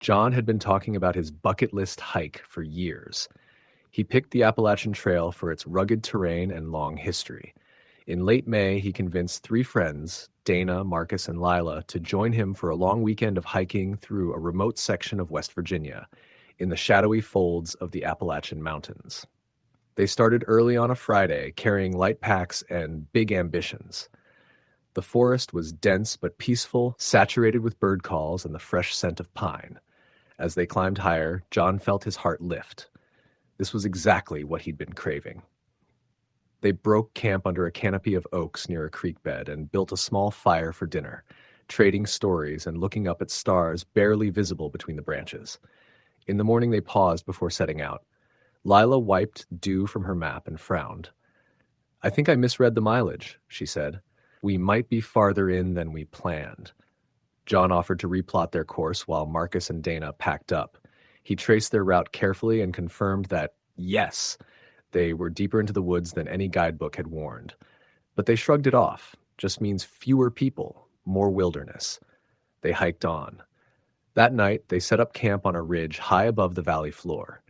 John had been talking about his bucket list hike for years. He picked the Appalachian Trail for its rugged terrain and long history. In late May, he convinced three friends, Dana, Marcus, and Lila, to join him for a long weekend of hiking through a remote section of West Virginia, in the shadowy folds of the Appalachian Mountains. They started early on a Friday, carrying light packs and big ambitions. The forest was dense but peaceful, saturated with bird calls and the fresh scent of pine. As they climbed higher, John felt his heart lift. This was exactly what he'd been craving. They broke camp under a canopy of oaks near a creek bed and built a small fire for dinner, trading stories and looking up at stars barely visible between the branches. In the morning they paused before setting out. Lila wiped dew from her map and frowned. "I think I misread the mileage," she said. "We might be farther in than we planned." John offered to replot their course while Marcus and Dana packed up. He traced their route carefully and confirmed that, yes, they were deeper into the woods than any guidebook had warned. But they shrugged it off. Just means fewer people, more wilderness. They hiked on. That night, they set up camp on a ridge high above the valley floor.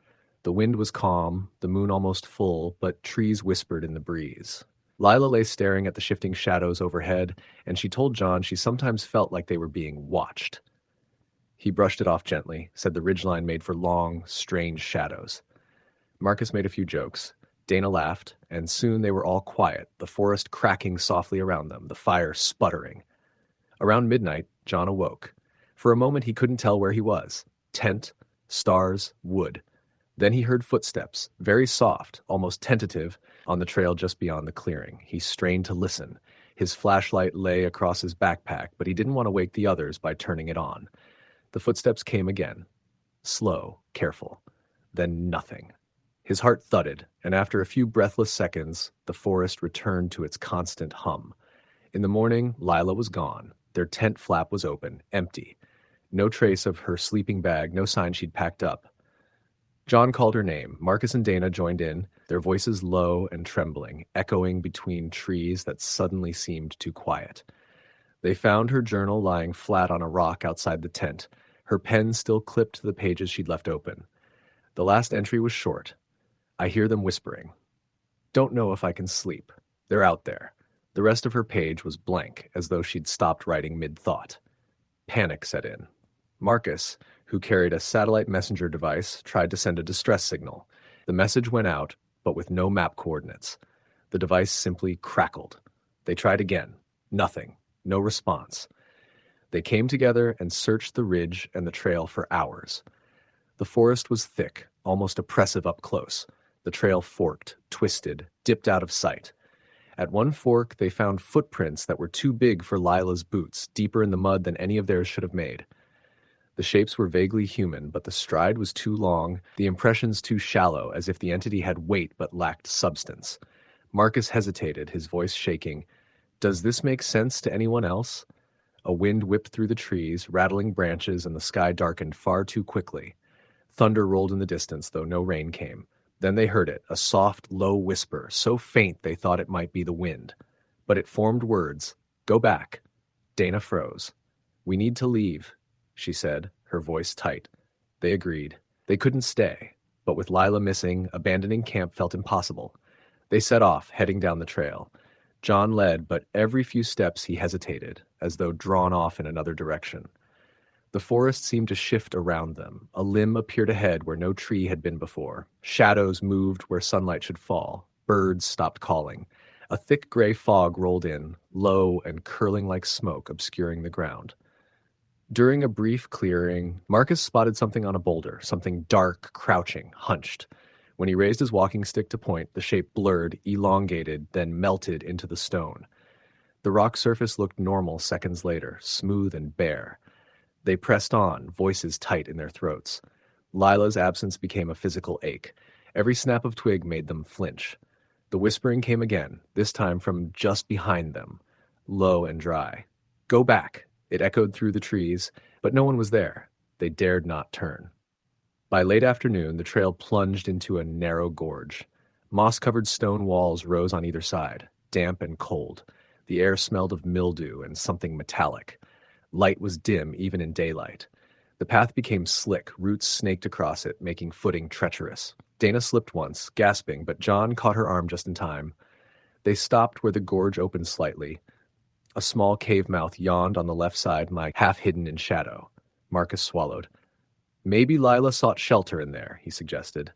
The wind was calm, the moon almost full, but trees whispered in the breeze. Lila lay staring at the shifting shadows overhead, and she told John she sometimes felt like they were being watched. He brushed it off gently, said the ridgeline made for long, strange shadows. Marcus made a few jokes. Dana laughed, and soon they were all quiet, the forest cracking softly around them, the fire sputtering. Around midnight, John awoke. For a moment he couldn't tell where he was. Tent, stars, wood. Then he heard footsteps, very soft, almost tentative, on the trail just beyond the clearing. He strained to listen. His flashlight lay across his backpack, but he didn't want to wake the others by turning it on. The footsteps came again. Slow, careful. Then nothing. His heart thudded, and after a few breathless seconds, the forest returned to its constant hum. In the morning, Lila was gone. Their tent flap was open, empty. No trace of her sleeping bag, no sign she'd packed up. John called her name. Marcus and Dana joined in, their voices low and trembling, echoing between trees that suddenly seemed too quiet. They found her journal lying flat on a rock outside the tent, her pen still clipped to the pages she'd left open. The last entry was short. "I hear them whispering. Don't know if I can sleep. They're out there." The rest of her page was blank, as though she'd stopped writing mid-thought. Panic set in. Marcus, who carried a satellite messenger device, tried to send a distress signal. The message went out, but with no map coordinates. The device simply crackled. They tried again. Nothing. No response. They came together and searched the ridge and the trail for hours. The forest was thick, almost oppressive up close. The trail forked, twisted, dipped out of sight. At one fork, they found footprints that were too big for Lila's boots, deeper in the mud than any of theirs should have made. The shapes were vaguely human, but the stride was too long, the impressions too shallow, as if the entity had weight but lacked substance. Marcus hesitated, his voice shaking. "Does this make sense to anyone else?" A wind whipped through the trees, rattling branches, and the sky darkened far too quickly. Thunder rolled in the distance, though no rain came. Then they heard it, a soft, low whisper, so faint they thought it might be the wind. But it formed words. "Go back." Dana froze. "We need to leave," she said, her voice tight. They agreed. They couldn't stay, but with Lila missing, abandoning camp felt impossible. They set off, heading down the trail. John led, but every few steps he hesitated, as though drawn off in another direction. The forest seemed to shift around them. A limb appeared ahead where no tree had been before. Shadows moved where sunlight should fall. Birds stopped calling. A thick gray fog rolled in, low and curling like smoke, obscuring the ground. During a brief clearing, Marcus spotted something on a boulder, something dark, crouching, hunched. When he raised his walking stick to point, the shape blurred, elongated, then melted into the stone. The rock surface looked normal seconds later, smooth and bare. They pressed on, voices tight in their throats. Lila's absence became a physical ache. Every snap of twig made them flinch. The whispering came again, this time from just behind them, low and dry. "Go back." It echoed through the trees, but no one was there. They dared not turn. By late afternoon, the trail plunged into a narrow gorge. Moss-covered stone walls rose on either side, damp and cold. The air smelled of mildew and something metallic. Light was dim even in daylight. The path became slick, roots snaked across it, making footing treacherous. Dana slipped once, gasping, but John caught her arm just in time. They stopped where the gorge opened slightly. A small cave mouth yawned on the left side, half hidden in shadow. Marcus swallowed. Maybe Lila sought shelter in there, he suggested.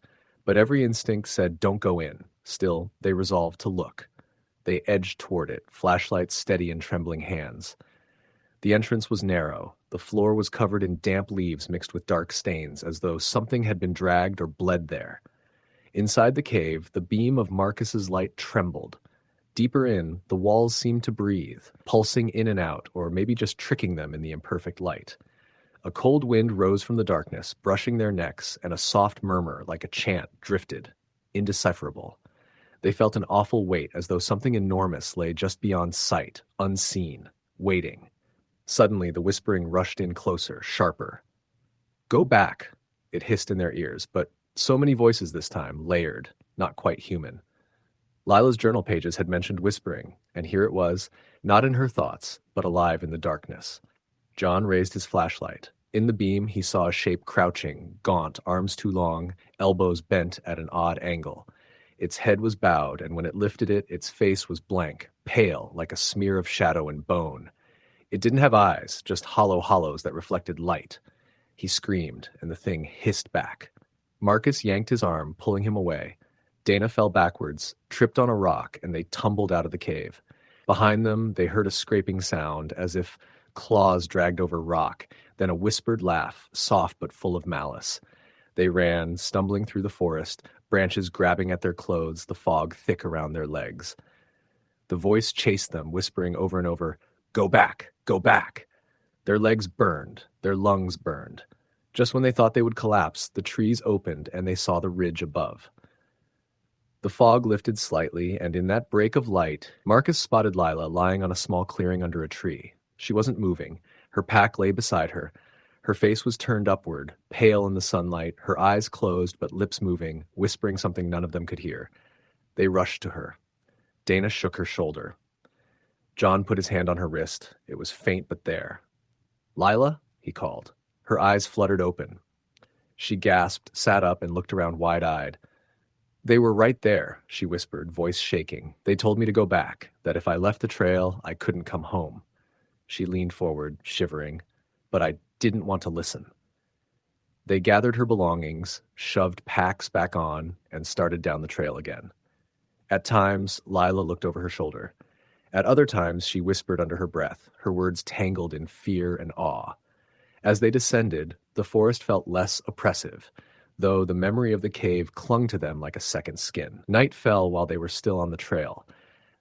But every instinct said don't go in. Still, they resolved to look. They edged toward it, flashlights steady in trembling hands. The entrance was narrow. The floor was covered in damp leaves mixed with dark stains, as though something had been dragged or bled there. Inside the cave, the beam of Marcus's light trembled. Deeper in, the walls seemed to breathe, pulsing in and out, or maybe just tricking them in the imperfect light. A cold wind rose from the darkness, brushing their necks, and a soft murmur, like a chant, drifted, indecipherable. They felt an awful weight, as though something enormous lay just beyond sight, unseen, waiting. Suddenly, the whispering rushed in closer, sharper. "Go back," it hissed in their ears, but so many voices this time, layered, not quite human. Lila's journal pages had mentioned whispering, and here it was, not in her thoughts, but alive in the darkness. John raised his flashlight. In the beam, he saw a shape crouching, gaunt, arms too long, elbows bent at an odd angle. Its head was bowed, and when it lifted it, its face was blank, pale, like a smear of shadow and bone. It didn't have eyes, just hollow hollows that reflected light. He screamed, and the thing hissed back. Marcus yanked his arm, pulling him away. Dana fell backwards, tripped on a rock, and they tumbled out of the cave. Behind them, they heard a scraping sound, as if claws dragged over rock, then a whispered laugh, soft but full of malice. They ran, stumbling through the forest, branches grabbing at their clothes, the fog thick around their legs. The voice chased them, whispering over and over, "Go back, go back." Their legs burned, their lungs burned. Just when they thought they would collapse, the trees opened and they saw the ridge above. The fog lifted slightly, and in that break of light, Marcus spotted Lila lying on a small clearing under a tree. She wasn't moving. Her pack lay beside her. Her face was turned upward, pale in the sunlight, her eyes closed but lips moving, whispering something none of them could hear. They rushed to her. Dana shook her shoulder. John put his hand on her wrist. It was faint but there. "Lila?" he called. Her eyes fluttered open. She gasped, sat up, and looked around wide-eyed. "They were right there," she whispered, voice shaking. "They told me to go back, that if I left the trail, I couldn't come home." She leaned forward, shivering. "But I didn't want to listen." They gathered her belongings, shoved packs back on, and started down the trail again. At times, Lila looked over her shoulder. At other times, she whispered under her breath, her words tangled in fear and awe. As they descended, the forest felt less oppressive, though the memory of the cave clung to them like a second skin. Night fell while they were still on the trail.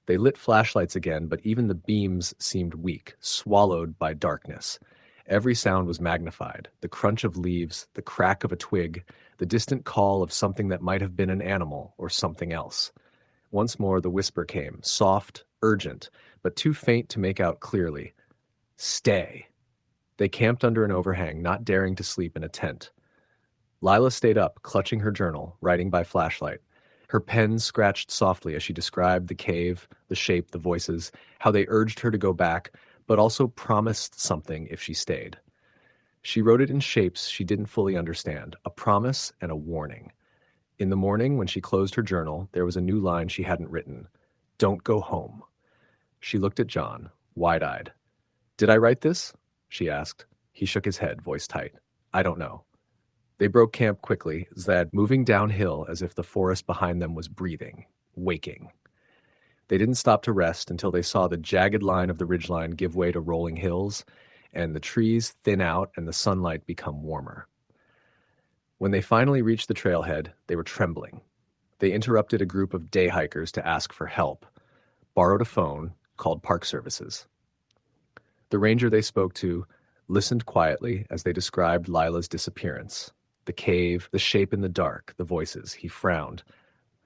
They lit flashlights again, but even the beams seemed weak, swallowed by darkness. Every sound was magnified, the crunch of leaves, the crack of a twig, the distant call of something that might have been an animal or something else. Once more the whisper came, soft, urgent, but too faint to make out clearly. "Stay." They camped under an overhang, not daring to sleep in a tent. Lila stayed up, clutching her journal, writing by flashlight. Her pen scratched softly as she described the cave, the shape, the voices, how they urged her to go back, but also promised something if she stayed. She wrote it in shapes she didn't fully understand, a promise and a warning. In the morning, when she closed her journal, there was a new line she hadn't written. "Don't go home." She looked at John, wide-eyed. "Did I write this?" she asked. He shook his head, voice tight. "I don't know." They broke camp quickly, Zed moving downhill as if the forest behind them was breathing, waking. They didn't stop to rest until they saw the jagged line of the ridgeline give way to rolling hills, and the trees thin out and the sunlight become warmer. When they finally reached the trailhead, they were trembling. They interrupted a group of day hikers to ask for help, borrowed a phone, called Park Services. The ranger they spoke to listened quietly as they described Lila's disappearance. The cave, the shape in the dark, the voices. He frowned.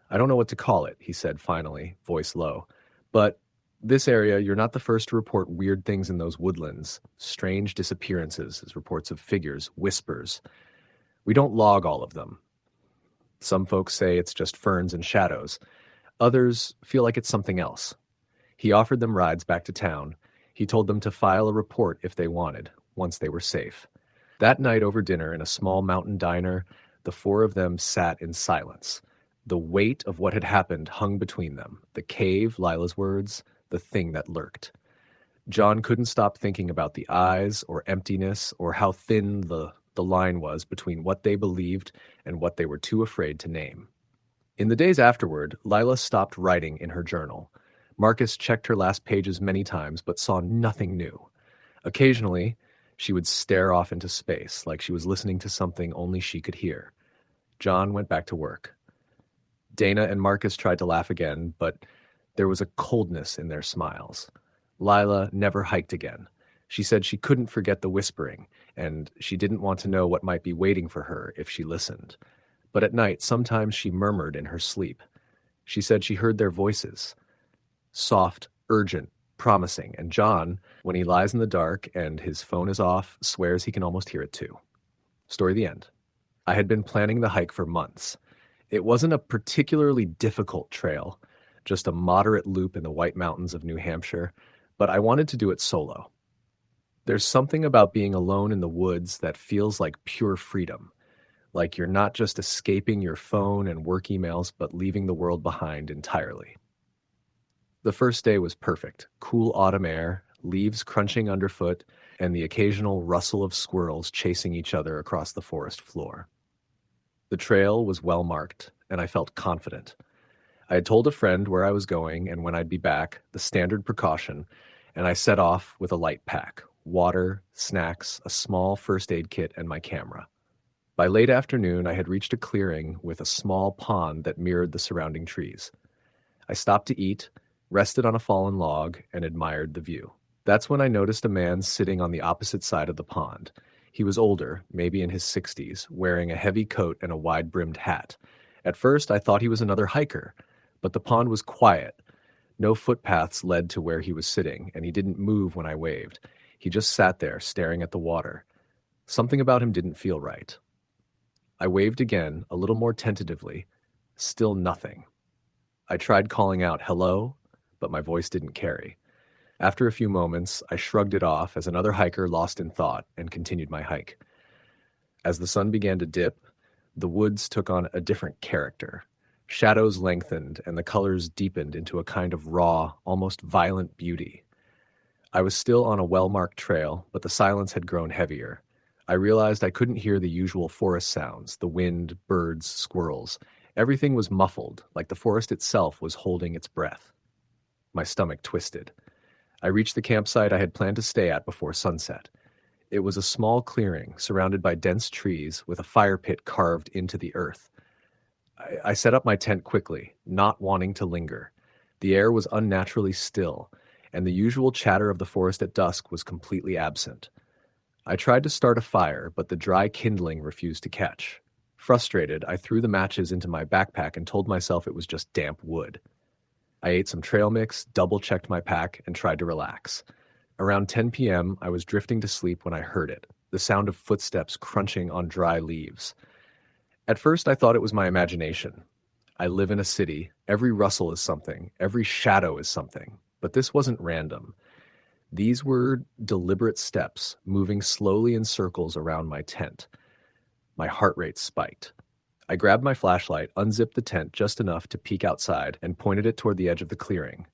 "I don't know what to call it," he said finally, voice low. "But this area, you're not the first to report weird things in those woodlands. Strange disappearances, as reports of figures, whispers. We don't log all of them. Some folks say it's just ferns and shadows. Others feel like it's something else." He offered them rides back to town. He told them to file a report if they wanted, once they were safe. That night over dinner in a small mountain diner, the four of them sat in silence. The weight of what had happened hung between them, the cave, Lila's words, the thing that lurked. John couldn't stop thinking about the eyes or emptiness or how thin the line was between what they believed and what they were too afraid to name. In the days afterward, Lila stopped writing in her journal. Marcus checked her last pages many times but saw nothing new. Occasionally, she would stare off into space like she was listening to something only she could hear. John went back to work. Dana and Marcus tried to laugh again, but there was a coldness in their smiles. Lila never hiked again. She said she couldn't forget the whispering, and she didn't want to know what might be waiting for her if she listened. But at night, sometimes she murmured in her sleep. She said she heard their voices. Soft, urgent, promising, and John, when he lies in the dark and his phone is off, swears he can almost hear it too. Story the end. I had been planning the hike for months. It wasn't a particularly difficult trail, just a moderate loop in the White Mountains of New Hampshire, but I wanted to do it solo. There's something about being alone in the woods that feels like pure freedom, like you're not just escaping your phone and work emails, but leaving the world behind entirely. The first day was perfect. Cool autumn air, leaves crunching underfoot, and the occasional rustle of squirrels chasing each other across the forest floor. The trail was well marked, and I felt confident. I had told a friend where I was going and when I'd be back, the standard precaution, and I set off with a light pack, water, snacks, a small first aid kit, and my camera. By late afternoon, I had reached a clearing with a small pond that mirrored the surrounding trees. I stopped to eat, rested on a fallen log, and admired the view. That's when I noticed a man sitting on the opposite side of the pond. He was older, maybe in his 60s, wearing a heavy coat and a wide-brimmed hat. At first, I thought he was another hiker, but the pond was quiet. No footpaths led to where he was sitting, and he didn't move when I waved. He just sat there, staring at the water. Something about him didn't feel right. I waved again, a little more tentatively. Still nothing. I tried calling out, "Hello?" but my voice didn't carry. After a few moments, I shrugged it off as another hiker lost in thought and continued my hike. As the sun began to dip, the woods took on a different character. Shadows lengthened and the colors deepened into a kind of raw, almost violent beauty. I was still on a well-marked trail, but the silence had grown heavier. I realized I couldn't hear the usual forest sounds, the wind, birds, squirrels. Everything was muffled, like the forest itself was holding its breath. My stomach twisted. I reached the campsite I had planned to stay at before sunset. It was a small clearing, surrounded by dense trees, with a fire pit carved into the earth. I set up my tent quickly, not wanting to linger. The air was unnaturally still, and the usual chatter of the forest at dusk was completely absent. I tried to start a fire, but the dry kindling refused to catch. Frustrated, I threw the matches into my backpack and told myself it was just damp wood. I ate some trail mix, double-checked my pack, and tried to relax. Around 10 p.m., I was drifting to sleep when I heard it, the sound of footsteps crunching on dry leaves. At first, I thought it was my imagination. I live in a city. Every rustle is something. Every shadow is something. But this wasn't random. These were deliberate steps, moving slowly in circles around my tent. My heart rate spiked. I grabbed my flashlight, unzipped the tent just enough to peek outside, and pointed it toward the edge of the clearing.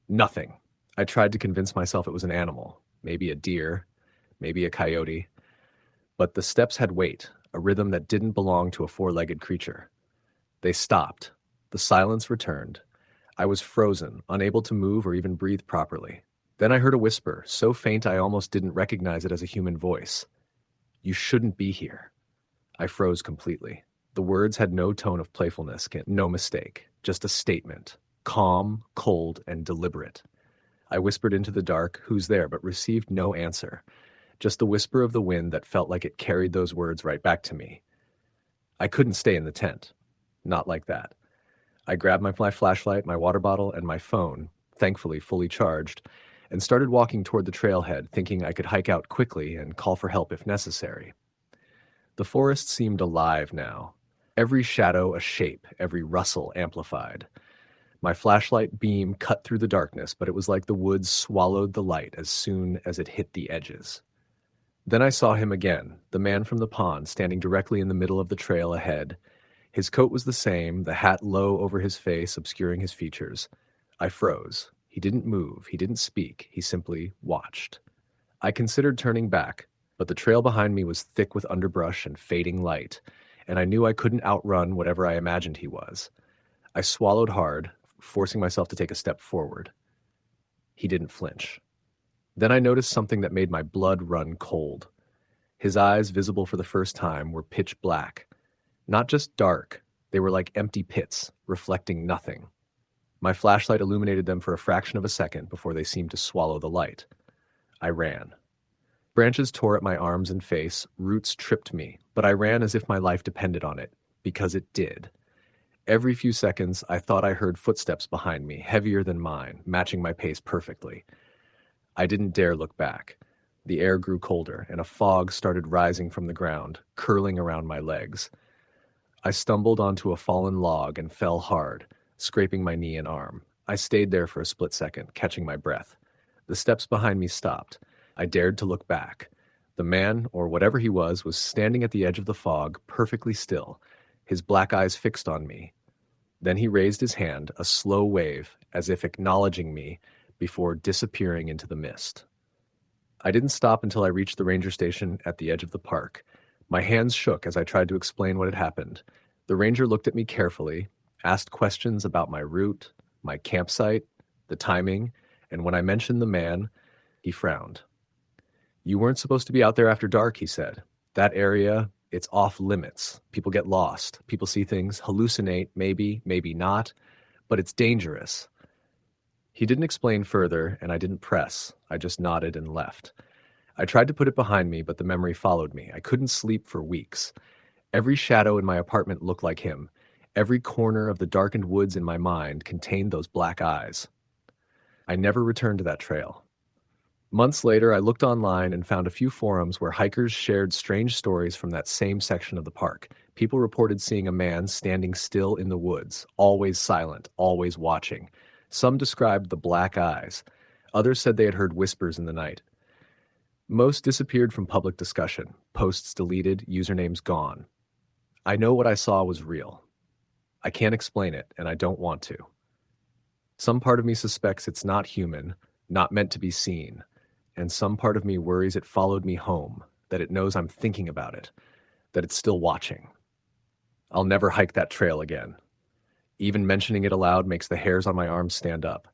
Nothing. I tried to convince myself it was an animal, maybe a deer, maybe a coyote. But the steps had weight, a rhythm that didn't belong to a four-legged creature. They stopped. The silence returned. I was frozen, unable to move or even breathe properly. Then I heard a whisper, so faint I almost didn't recognize it as a human voice. "You shouldn't be here." I froze completely. The words had no tone of playfulness, no mistake, just a statement, calm, cold, and deliberate. I whispered into the dark, "Who's there?" but received no answer, just the whisper of the wind that felt like it carried those words right back to me. I couldn't stay in the tent. Not like that. I grabbed my flashlight, my water bottle, and my phone, thankfully fully charged, and started walking toward the trailhead, thinking I could hike out quickly and call for help if necessary. The forest seemed alive now. Every shadow a shape, every rustle amplified. My flashlight beam cut through the darkness, but it was like the woods swallowed the light as soon as it hit the edges. Then I saw him again, the man from the pond, standing directly in the middle of the trail ahead. His coat was the same, the hat low over his face, obscuring his features. I froze. He didn't move. He didn't speak. He simply watched. I considered turning back, but the trail behind me was thick with underbrush and fading light, and I knew I couldn't outrun whatever I imagined he was. I swallowed hard, forcing myself to take a step forward. He didn't flinch. Then I noticed something that made my blood run cold. His eyes, visible for the first time, were pitch black. Not just dark, they were like empty pits, reflecting nothing. My flashlight illuminated them for a fraction of a second before they seemed to swallow the light. I ran. Branches tore at my arms and face, roots tripped me, but I ran as if my life depended on it, because it did. Every few seconds, I thought I heard footsteps behind me, heavier than mine, matching my pace perfectly. I didn't dare look back. The air grew colder, and a fog started rising from the ground, curling around my legs. I stumbled onto a fallen log and fell hard, scraping my knee and arm. I stayed there for a split second, catching my breath. The steps behind me stopped. I dared to look back. The man, or whatever he was standing at the edge of the fog, perfectly still, his black eyes fixed on me. Then he raised his hand, a slow wave, as if acknowledging me, before disappearing into the mist. I didn't stop until I reached the ranger station at the edge of the park. My hands shook as I tried to explain what had happened. The ranger looked at me carefully, asked questions about my route, my campsite, the timing, and when I mentioned the man, he frowned. "You weren't supposed to be out there after dark," he said. "That area, it's off limits. People get lost. People see things, hallucinate, maybe not, but it's dangerous." He didn't explain further, and I didn't press. I just nodded and left. I tried to put it behind me, but the memory followed me. I couldn't sleep for weeks. Every shadow in my apartment looked like him. Every corner of the darkened woods in my mind contained those black eyes. I never returned to that trail. Months later, I looked online and found a few forums where hikers shared strange stories from that same section of the park. People reported seeing a man standing still in the woods, always silent, always watching. Some described the black eyes. Others said they had heard whispers in the night. Most disappeared from public discussion, posts deleted, usernames gone. I know what I saw was real. I can't explain it, and I don't want to. Some part of me suspects it's not human, not meant to be seen, and some part of me worries it followed me home, that it knows I'm thinking about it, that it's still watching. I'll never hike that trail again. Even mentioning it aloud makes the hairs on my arms stand up.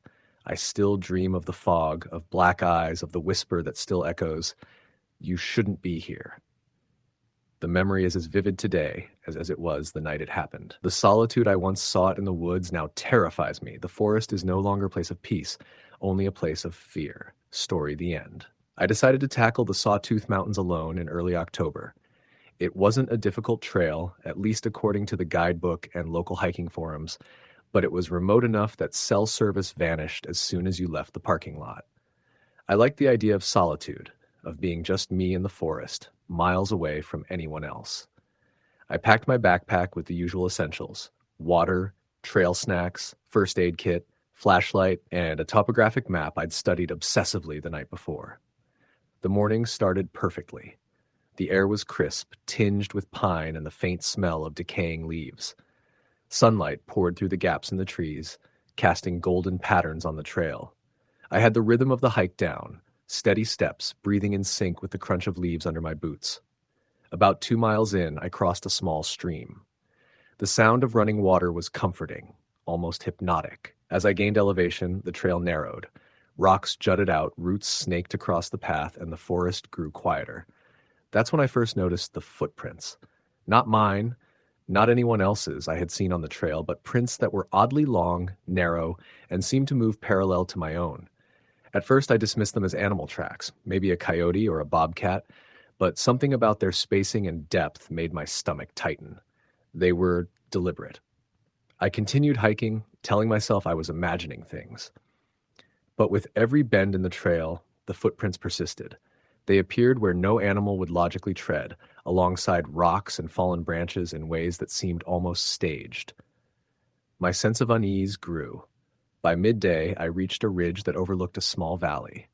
I still dream of the fog, of black eyes, of the whisper that still echoes, "You shouldn't be here." The memory is as vivid today as it was the night it happened. The solitude I once sought in the woods now terrifies me. The forest is no longer a place of peace, only a place of fear. Story the end. I decided to tackle the Sawtooth Mountains alone in early October. It wasn't a difficult trail, at least according to the guidebook and local hiking forums, but it was remote enough that cell service vanished as soon as you left the parking lot. I liked the idea of solitude, of being just me in the forest, miles away from anyone else. I packed my backpack with the usual essentials: water, trail snacks, first aid kit, flashlight, and a topographic map I'd studied obsessively the night before. The morning started perfectly. The air was crisp, tinged with pine and the faint smell of decaying leaves. Sunlight poured through the gaps in the trees, casting golden patterns on the trail. I had the rhythm of the hike down, steady steps, breathing in sync with the crunch of leaves under my boots. About 2 miles in, I crossed a small stream. The sound of running water was comforting, almost hypnotic. As I gained elevation, the trail narrowed. Rocks jutted out, roots snaked across the path, and the forest grew quieter. That's when I first noticed the footprints. Not mine, not anyone else's I had seen on the trail, but prints that were oddly long, narrow, and seemed to move parallel to my own. At first I dismissed them as animal tracks, maybe a coyote or a bobcat, but something about their spacing and depth made my stomach tighten. They were deliberate. I continued hiking, telling myself I was imagining things. But with every bend in the trail, the footprints persisted. They appeared where no animal would logically tread, alongside rocks and fallen branches in ways that seemed almost staged. My sense of unease grew. By midday, I reached a ridge that overlooked a small valley.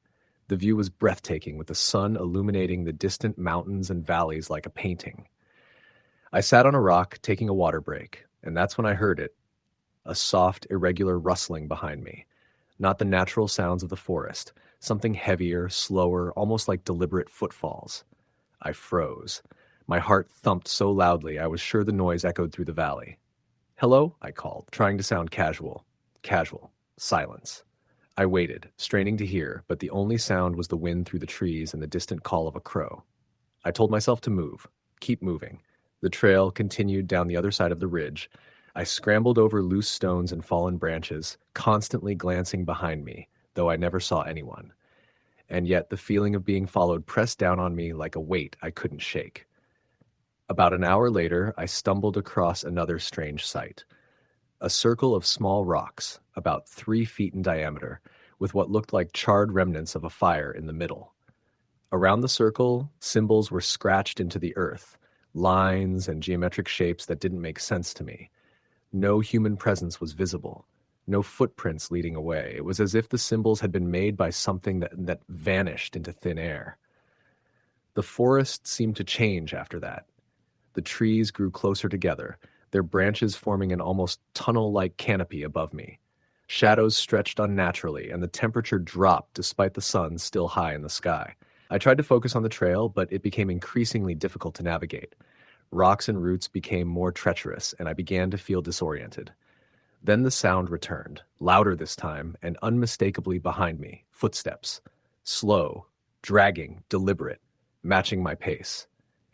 The view was breathtaking, with the sun illuminating the distant mountains and valleys like a painting. I sat on a rock, taking a water break, and that's when I heard it, a soft, irregular rustling behind me. Not the natural sounds of the forest, something heavier, slower, almost like deliberate footfalls. I froze. My heart thumped so loudly I was sure the noise echoed through the valley. "Hello?" I called, trying to sound casual. Casual. Silence. I waited, straining to hear, but the only sound was the wind through the trees and the distant call of a crow. I told myself to move. Keep moving. The trail continued down the other side of the ridge. I scrambled over loose stones and fallen branches, constantly glancing behind me, though I never saw anyone. And yet the feeling of being followed pressed down on me like a weight I couldn't shake. About an hour later, I stumbled across another strange sight. A circle of small rocks, about 3 feet in diameter, with what looked like charred remnants of a fire in the middle. Around the circle, symbols were scratched into the earth, lines and geometric shapes that didn't make sense to me. No human presence was visible, no footprints leading away. It was as if the symbols had been made by something that vanished into thin air. The forest seemed to change after that. The trees grew closer together, their branches forming an almost tunnel-like canopy above me. Shadows stretched unnaturally, and the temperature dropped despite the sun still high in the sky. I tried to focus on the trail, but it became increasingly difficult to navigate. Rocks and roots became more treacherous, and I began to feel disoriented. Then the sound returned, louder this time, and unmistakably behind me, footsteps. Slow, dragging, deliberate, matching my pace.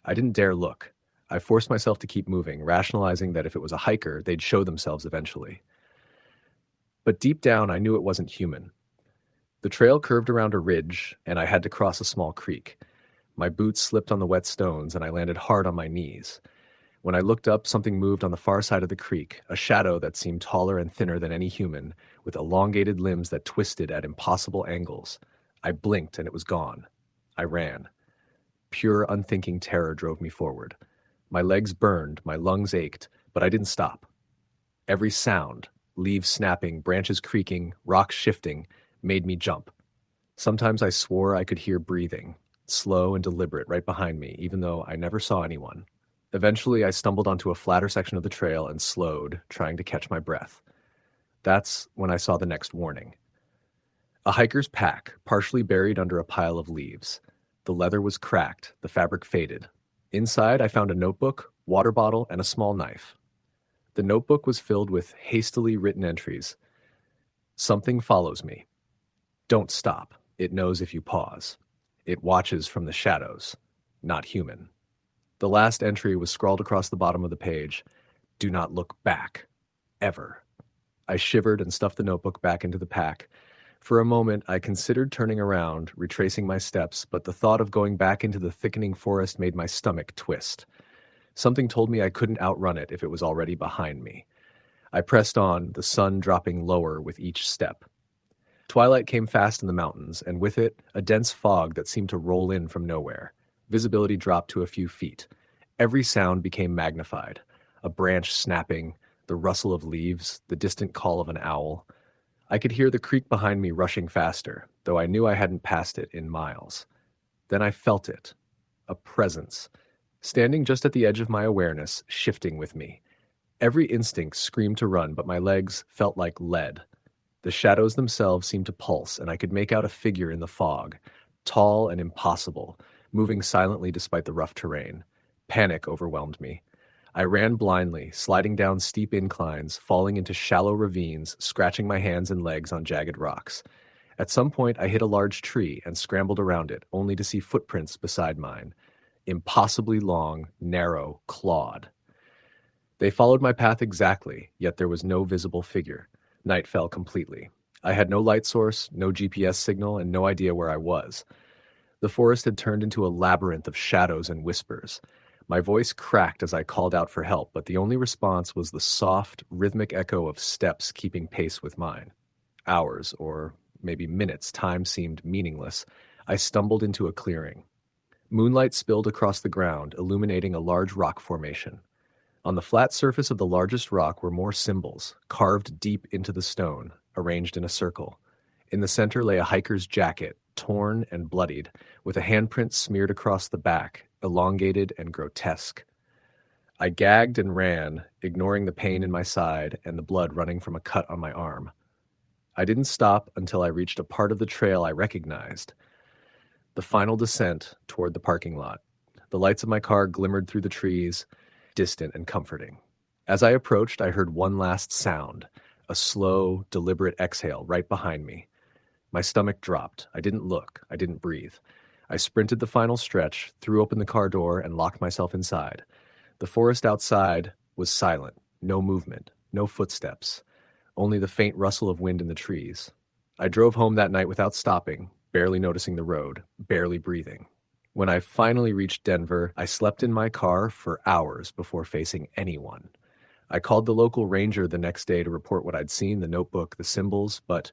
I didn't dare look. I forced myself to keep moving, rationalizing that if it was a hiker, they'd show themselves eventually. But deep down, I knew it wasn't human. The trail curved around a ridge, and I had to cross a small creek. My boots slipped on the wet stones, and I landed hard on my knees. When I looked up, something moved on the far side of the creek, a shadow that seemed taller and thinner than any human, with elongated limbs that twisted at impossible angles. I blinked, and it was gone. I ran. Pure, unthinking terror drove me forward. My legs burned, my lungs ached, but I didn't stop. Every sound, leaves snapping, branches creaking, rocks shifting, made me jump. Sometimes I swore I could hear breathing, slow and deliberate, right behind me, even though I never saw anyone. Eventually, I stumbled onto a flatter section of the trail and slowed, trying to catch my breath. That's when I saw the next warning. A hiker's pack, partially buried under a pile of leaves. The leather was cracked, the fabric faded. Inside, I found a notebook, water bottle, and a small knife. The notebook was filled with hastily written entries. Something follows me. Don't stop. It knows if you pause. It watches from the shadows. Not human. The last entry was scrawled across the bottom of the page. Do not look back. Ever. I shivered and stuffed the notebook back into the pack. For a moment, I considered turning around, retracing my steps, but the thought of going back into the thickening forest made my stomach twist. Something told me I couldn't outrun it if it was already behind me. I pressed on, the sun dropping lower with each step. Twilight came fast in the mountains, and with it, a dense fog that seemed to roll in from nowhere. Visibility dropped to a few feet. Every sound became magnified. A branch snapping, the rustle of leaves, the distant call of an owl. I could hear the creek behind me rushing faster, though I knew I hadn't passed it in miles. Then I felt it. A presence. Standing just at the edge of my awareness, shifting with me. Every instinct screamed to run, but my legs felt like lead. The shadows themselves seemed to pulse, and I could make out a figure in the fog, tall and impossible, moving silently despite the rough terrain. Panic overwhelmed me. I ran blindly, sliding down steep inclines, falling into shallow ravines, scratching my hands and legs on jagged rocks. At some point, I hit a large tree and scrambled around it, only to see footprints beside mine. Impossibly long, narrow, clawed. They followed my path exactly, yet there was no visible figure. Night fell completely. I had no light source, no GPS signal, and no idea where I was. The forest had turned into a labyrinth of shadows and whispers. My voice cracked as I called out for help, but the only response was the soft, rhythmic echo of steps keeping pace with mine. Hours, or maybe minutes, time seemed meaningless. I stumbled into a clearing. Moonlight spilled across the ground, illuminating a large rock formation. On the flat surface of the largest rock were more symbols, carved deep into the stone, arranged in a circle. In the center lay a hiker's jacket, torn and bloodied, with a handprint smeared across the back, elongated and grotesque. I gagged and ran, ignoring the pain in my side and the blood running from a cut on my arm. I didn't stop until I reached a part of the trail I recognized. The final descent toward the parking lot. The lights of my car glimmered through the trees, distant and comforting. As I approached, I heard one last sound, a slow, deliberate exhale right behind me. My stomach dropped. I didn't look. I didn't breathe. I sprinted the final stretch, threw open the car door, and locked myself inside. The forest outside was silent. No movement, no footsteps, only the faint rustle of wind in the trees. I drove home that night without stopping, barely noticing the road, barely breathing. When I finally reached Denver, I slept in my car for hours before facing anyone. I called the local ranger the next day to report what I'd seen, the notebook, the symbols, but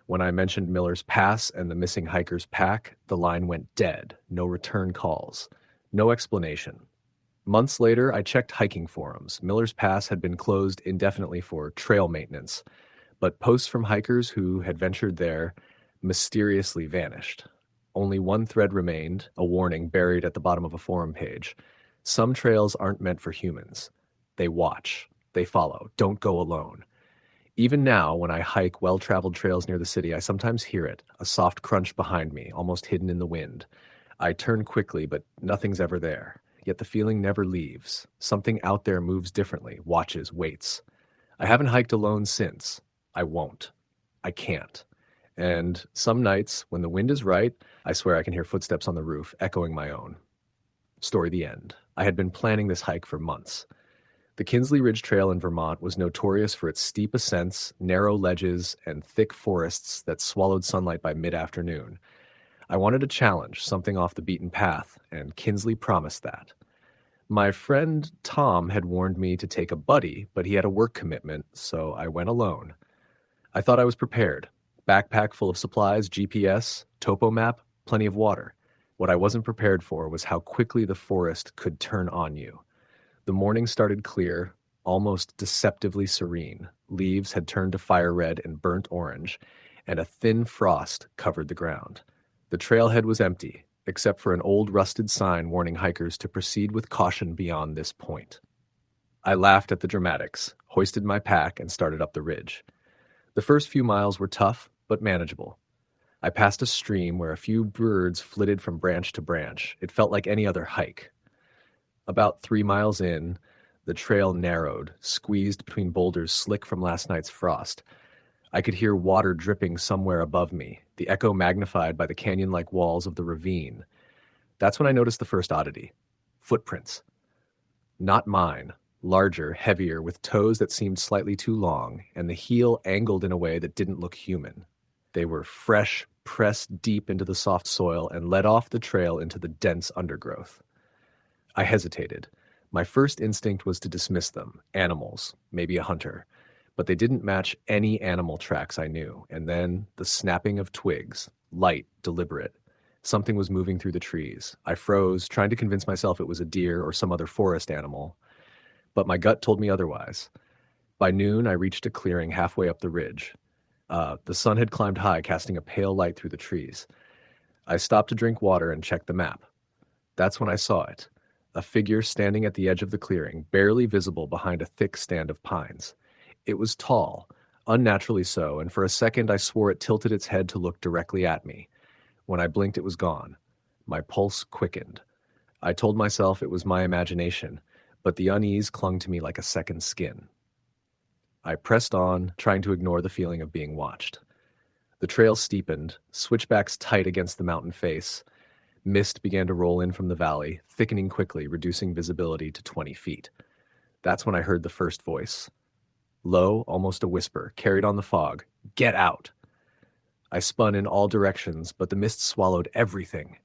when I mentioned Miller's Pass and the missing hiker's pack, the line went dead. No return calls. No explanation. Months later, I checked hiking forums. Miller's Pass had been closed indefinitely for trail maintenance, but posts from hikers who had ventured there mysteriously vanished. Only one thread remained, a warning buried at the bottom of a forum page. Some trails aren't meant for humans. They watch. They follow. Don't go alone. Even now, when I hike well-traveled trails near the city, I sometimes hear it, a soft crunch behind me, almost hidden in the wind. I turn quickly, but nothing's ever there. Yet the feeling never leaves. Something out there moves differently, watches, waits. I haven't hiked alone since. I won't. I can't. And some nights, when the wind is right, I swear I can hear footsteps on the roof, echoing my own. Story the end. I had been planning this hike for months. The Kinsley Ridge Trail in Vermont was notorious for its steep ascents, narrow ledges, and thick forests that swallowed sunlight by mid-afternoon. I wanted a challenge, something off the beaten path, and Kinsley promised that. My friend Tom had warned me to take a buddy, but he had a work commitment, so I went alone. I thought I was prepared. Backpack full of supplies, GPS, topo map, plenty of water. What I wasn't prepared for was how quickly the forest could turn on you. The morning started clear, almost deceptively serene. Leaves had turned to fire red and burnt orange, and a thin frost covered the ground. The trailhead was empty, except for an old rusted sign warning hikers to proceed with caution beyond this point. I laughed at the dramatics, hoisted my pack, and started up the ridge. The first few miles were tough, but manageable. I passed a stream where a few birds flitted from branch to branch. It felt like any other hike. About 3 miles in, the trail narrowed, squeezed between boulders slick from last night's frost. I could hear water dripping somewhere above me, the echo magnified by the canyon-like walls of the ravine. That's when I noticed the first oddity. Footprints. Not mine. Larger, heavier, with toes that seemed slightly too long, and the heel angled in a way that didn't look human. They were fresh, pressed deep into the soft soil, and led off the trail into the dense undergrowth. I hesitated. My first instinct was to dismiss them, animals, maybe a hunter. But they didn't match any animal tracks I knew, and then the snapping of twigs, light, deliberate. Something was moving through the trees. I froze, trying to convince myself it was a deer or some other forest animal. But my gut told me otherwise. By noon, I reached a clearing halfway up the ridge. The sun had climbed high, casting a pale light through the trees. I stopped to drink water and check the map. That's when I saw it. A figure standing at the edge of the clearing, barely visible behind a thick stand of pines. It was tall, unnaturally so, and for a second I swore it tilted its head to look directly at me. When I blinked, it was gone. My pulse quickened. I told myself it was my imagination, but the unease clung to me like a second skin. I pressed on, trying to ignore the feeling of being watched. The trail steepened, switchbacks tight against the mountain face. Mist began to roll in from the valley, thickening quickly, reducing visibility to 20 feet. That's when I heard the first voice. Low, almost a whisper, carried on the fog. Get out! I spun in all directions, but the mist swallowed everything.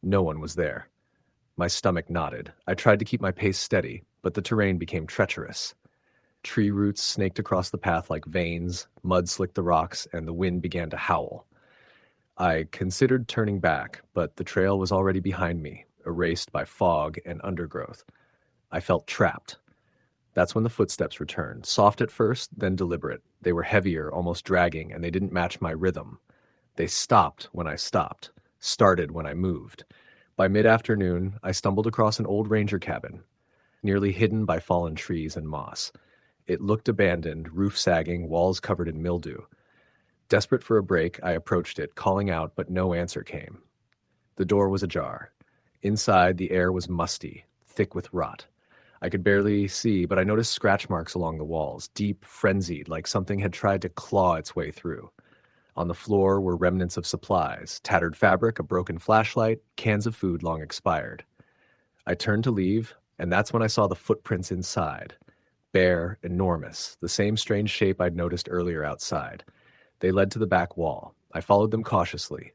No one was there. My stomach knotted. I tried to keep my pace steady, but the terrain became treacherous. Tree roots snaked across the path like veins, mud slicked the rocks, and the wind began to howl. I considered turning back, but the trail was already behind me, erased by fog and undergrowth. I felt trapped. That's when the footsteps returned, soft at first, then deliberate. They were heavier, almost dragging, and they didn't match my rhythm. They stopped when I stopped, started when I moved. By mid-afternoon, I stumbled across an old ranger cabin, nearly hidden by fallen trees and moss. It looked abandoned, roof sagging, walls covered in mildew. Desperate for a break, I approached it, calling out, but no answer came. The door was ajar. Inside, the air was musty, thick with rot. I could barely see, but I noticed scratch marks along the walls, deep, frenzied, like something had tried to claw its way through. On the floor were remnants of supplies, tattered fabric, a broken flashlight, cans of food long expired. I turned to leave, and that's when I saw the footprints inside. Bare, enormous, the same strange shape I'd noticed earlier outside. They led to the back wall. I followed them cautiously.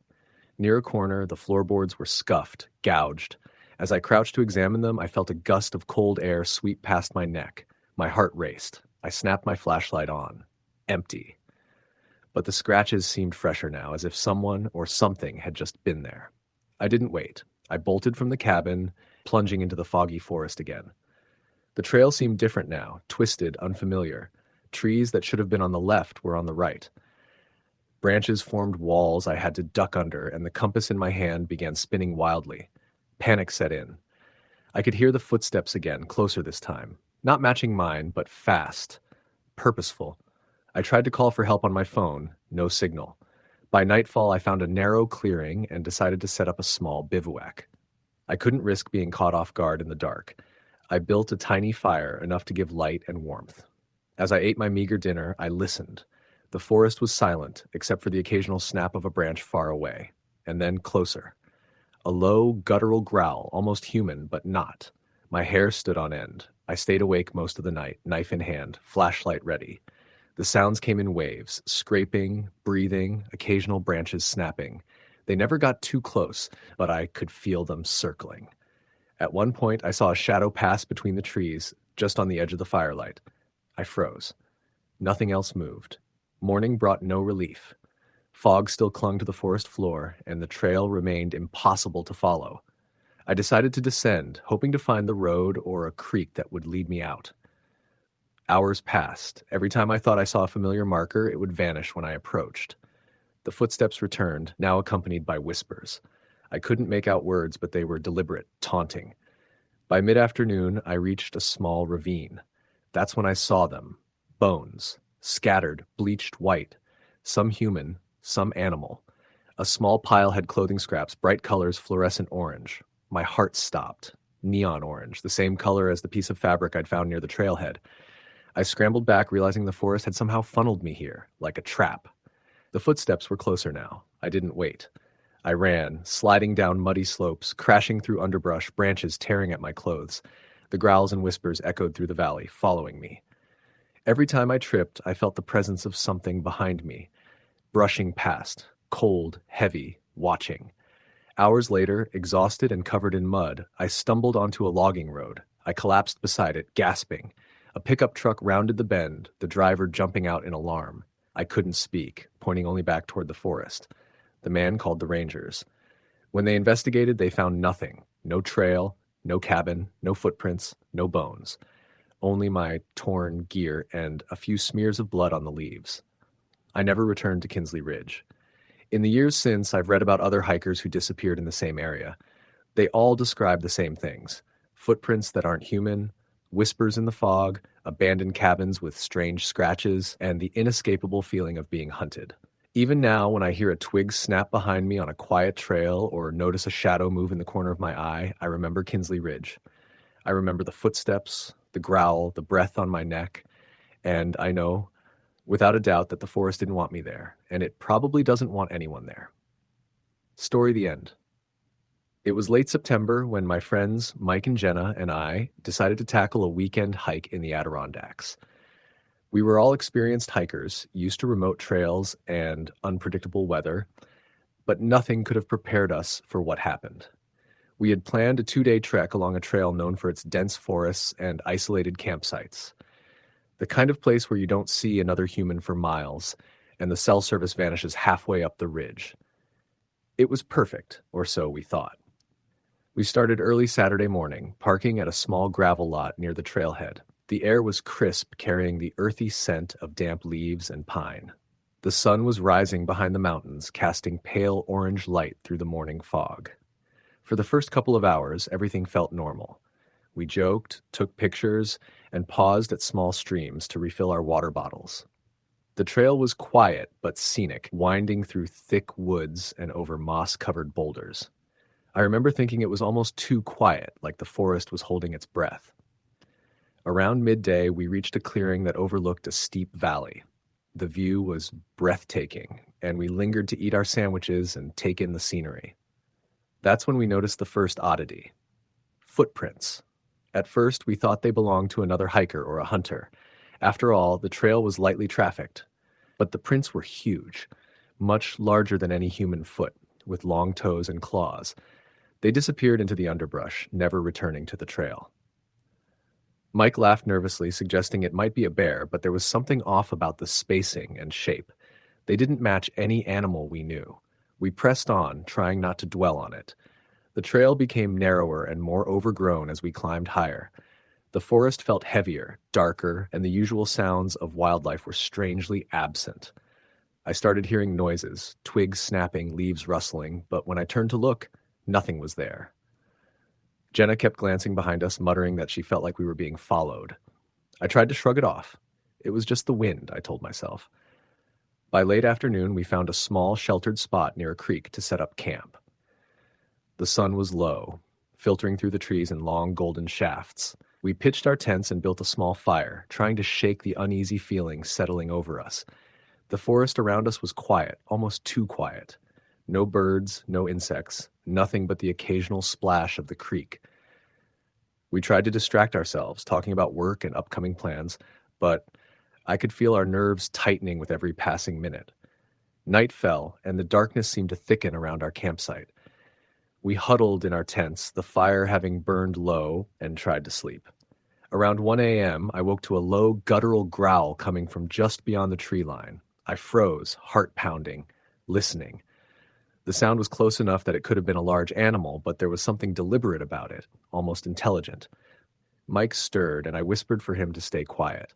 Near a corner, the floorboards were scuffed, gouged. As I crouched to examine them, I felt a gust of cold air sweep past my neck. My heart raced. I snapped my flashlight on. Empty. But the scratches seemed fresher now, as if someone or something had just been there. I didn't wait. I bolted from the cabin, plunging into the foggy forest again. The trail seemed different now, twisted, unfamiliar. Trees that should have been on the left were on the right. Branches formed walls I had to duck under, and the compass in my hand began spinning wildly. Panic set in. I could hear the footsteps again, closer this time. Not matching mine, but fast. Purposeful. I tried to call for help on my phone. No signal. By nightfall, I found a narrow clearing and decided to set up a small bivouac. I couldn't risk being caught off guard in the dark. I built a tiny fire, enough to give light and warmth. As I ate my meager dinner, I listened. The forest was silent, except for the occasional snap of a branch far away. And then closer. A low, guttural growl, almost human, but not. My hair stood on end. I stayed awake most of the night, knife in hand, flashlight ready. The sounds came in waves, scraping, breathing, occasional branches snapping. They never got too close, but I could feel them circling. At one point, I saw a shadow pass between the trees, just on the edge of the firelight. I froze. Nothing else moved. Morning brought no relief. Fog still clung to the forest floor, and the trail remained impossible to follow. I decided to descend, hoping to find the road or a creek that would lead me out. Hours passed. Every time I thought I saw a familiar marker, it would vanish when I approached. The footsteps returned, now accompanied by whispers. I couldn't make out words, but they were deliberate, taunting. By mid-afternoon, I reached a small ravine. That's when I saw them. Bones. Scattered, bleached white. Some human, some animal. A small pile had clothing scraps, bright colors, fluorescent orange. My heart stopped. Neon orange, the same color as the piece of fabric I'd found near the trailhead. I scrambled back, realizing the forest had somehow funneled me here, like a trap. The footsteps were closer now. I didn't wait. I ran, sliding down muddy slopes, crashing through underbrush, branches tearing at my clothes. The growls and whispers echoed through the valley, following me. Every time I tripped, I felt the presence of something behind me, brushing past, cold, heavy, watching. Hours later, exhausted and covered in mud, I stumbled onto a logging road. I collapsed beside it, gasping. A pickup truck rounded the bend, the driver jumping out in alarm. I couldn't speak, pointing only back toward the forest. The man called the rangers. When they investigated, they found nothing. No trail, no cabin, no footprints, no bones. Only my torn gear and a few smears of blood on the leaves. I never returned to Kinsley Ridge. In the years since, I've read about other hikers who disappeared in the same area. They all describe the same things. Footprints that aren't human, whispers in the fog, abandoned cabins with strange scratches, and the inescapable feeling of being hunted. Even now, when I hear a twig snap behind me on a quiet trail or notice a shadow move in the corner of my eye, I remember Kinsley Ridge. I remember the footsteps, the growl, the breath on my neck, and I know, without a doubt, that the forest didn't want me there, and it probably doesn't want anyone there. Story the end. It was late September when my friends Mike and Jenna and I decided to tackle a weekend hike in the Adirondacks. We were all experienced hikers, used to remote trails and unpredictable weather, but nothing could have prepared us for what happened. We had planned a 2-day trek along a trail known for its dense forests and isolated campsites. The kind of place where you don't see another human for miles, and the cell service vanishes halfway up the ridge. It was perfect, or so we thought. We started early Saturday morning, parking at a small gravel lot near the trailhead. The air was crisp, carrying the earthy scent of damp leaves and pine. The sun was rising behind the mountains, casting pale orange light through the morning fog. For the first couple of hours, everything felt normal. We joked, took pictures, and paused at small streams to refill our water bottles. The trail was quiet but scenic, winding through thick woods and over moss-covered boulders. I remember thinking it was almost too quiet, like the forest was holding its breath. Around midday, we reached a clearing that overlooked a steep valley. The view was breathtaking, and we lingered to eat our sandwiches and take in the scenery. That's when we noticed the first oddity: footprints. At first, we thought they belonged to another hiker or a hunter. After all, the trail was lightly trafficked. But the prints were huge, much larger than any human foot, with long toes and claws. They disappeared into the underbrush, never returning to the trail. Mike laughed nervously, suggesting it might be a bear, but there was something off about the spacing and shape. They didn't match any animal we knew. We pressed on, trying not to dwell on it. The trail became narrower and more overgrown as we climbed higher. The forest felt heavier, darker, and the usual sounds of wildlife were strangely absent. I started hearing noises, twigs snapping, leaves rustling, but when I turned to look, nothing was there. Jenna kept glancing behind us, muttering that she felt like we were being followed. I tried to shrug it off. It was just the wind, I told myself. By late afternoon, we found a small, sheltered spot near a creek to set up camp. The sun was low, filtering through the trees in long golden shafts. We pitched our tents and built a small fire, trying to shake the uneasy feeling settling over us. The forest around us was quiet, almost too quiet. No birds, no insects, nothing but the occasional splash of the creek. We tried to distract ourselves, talking about work and upcoming plans, but I could feel our nerves tightening with every passing minute. Night fell, and the darkness seemed to thicken around our campsite. We huddled in our tents, the fire having burned low, and tried to sleep. Around 1 a.m., I woke to a low, guttural growl coming from just beyond the tree line. I froze, heart pounding, listening. The sound was close enough that it could have been a large animal, but there was something deliberate about it, almost intelligent. Mike stirred, and I whispered for him to stay quiet.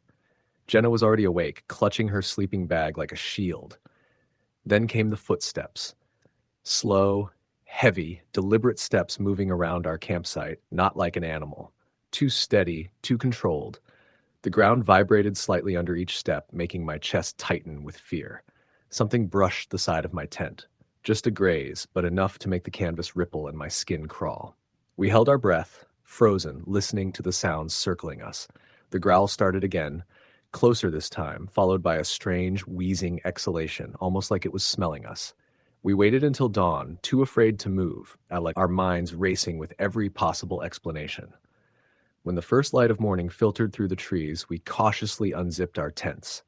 Jenna was already awake, clutching her sleeping bag like a shield. Then came the footsteps. Slow, heavy, deliberate steps moving around our campsite, not like an animal. Too steady, too controlled. The ground vibrated slightly under each step, making my chest tighten with fear. Something brushed the side of my tent. Just a graze, but enough to make the canvas ripple and my skin crawl. We held our breath, frozen, listening to the sounds circling us. The growl started again, closer this time, followed by a strange, wheezing exhalation, almost like it was smelling us. We waited until dawn, too afraid to move, our minds racing with every possible explanation. When the first light of morning filtered through the trees, we cautiously unzipped our tents.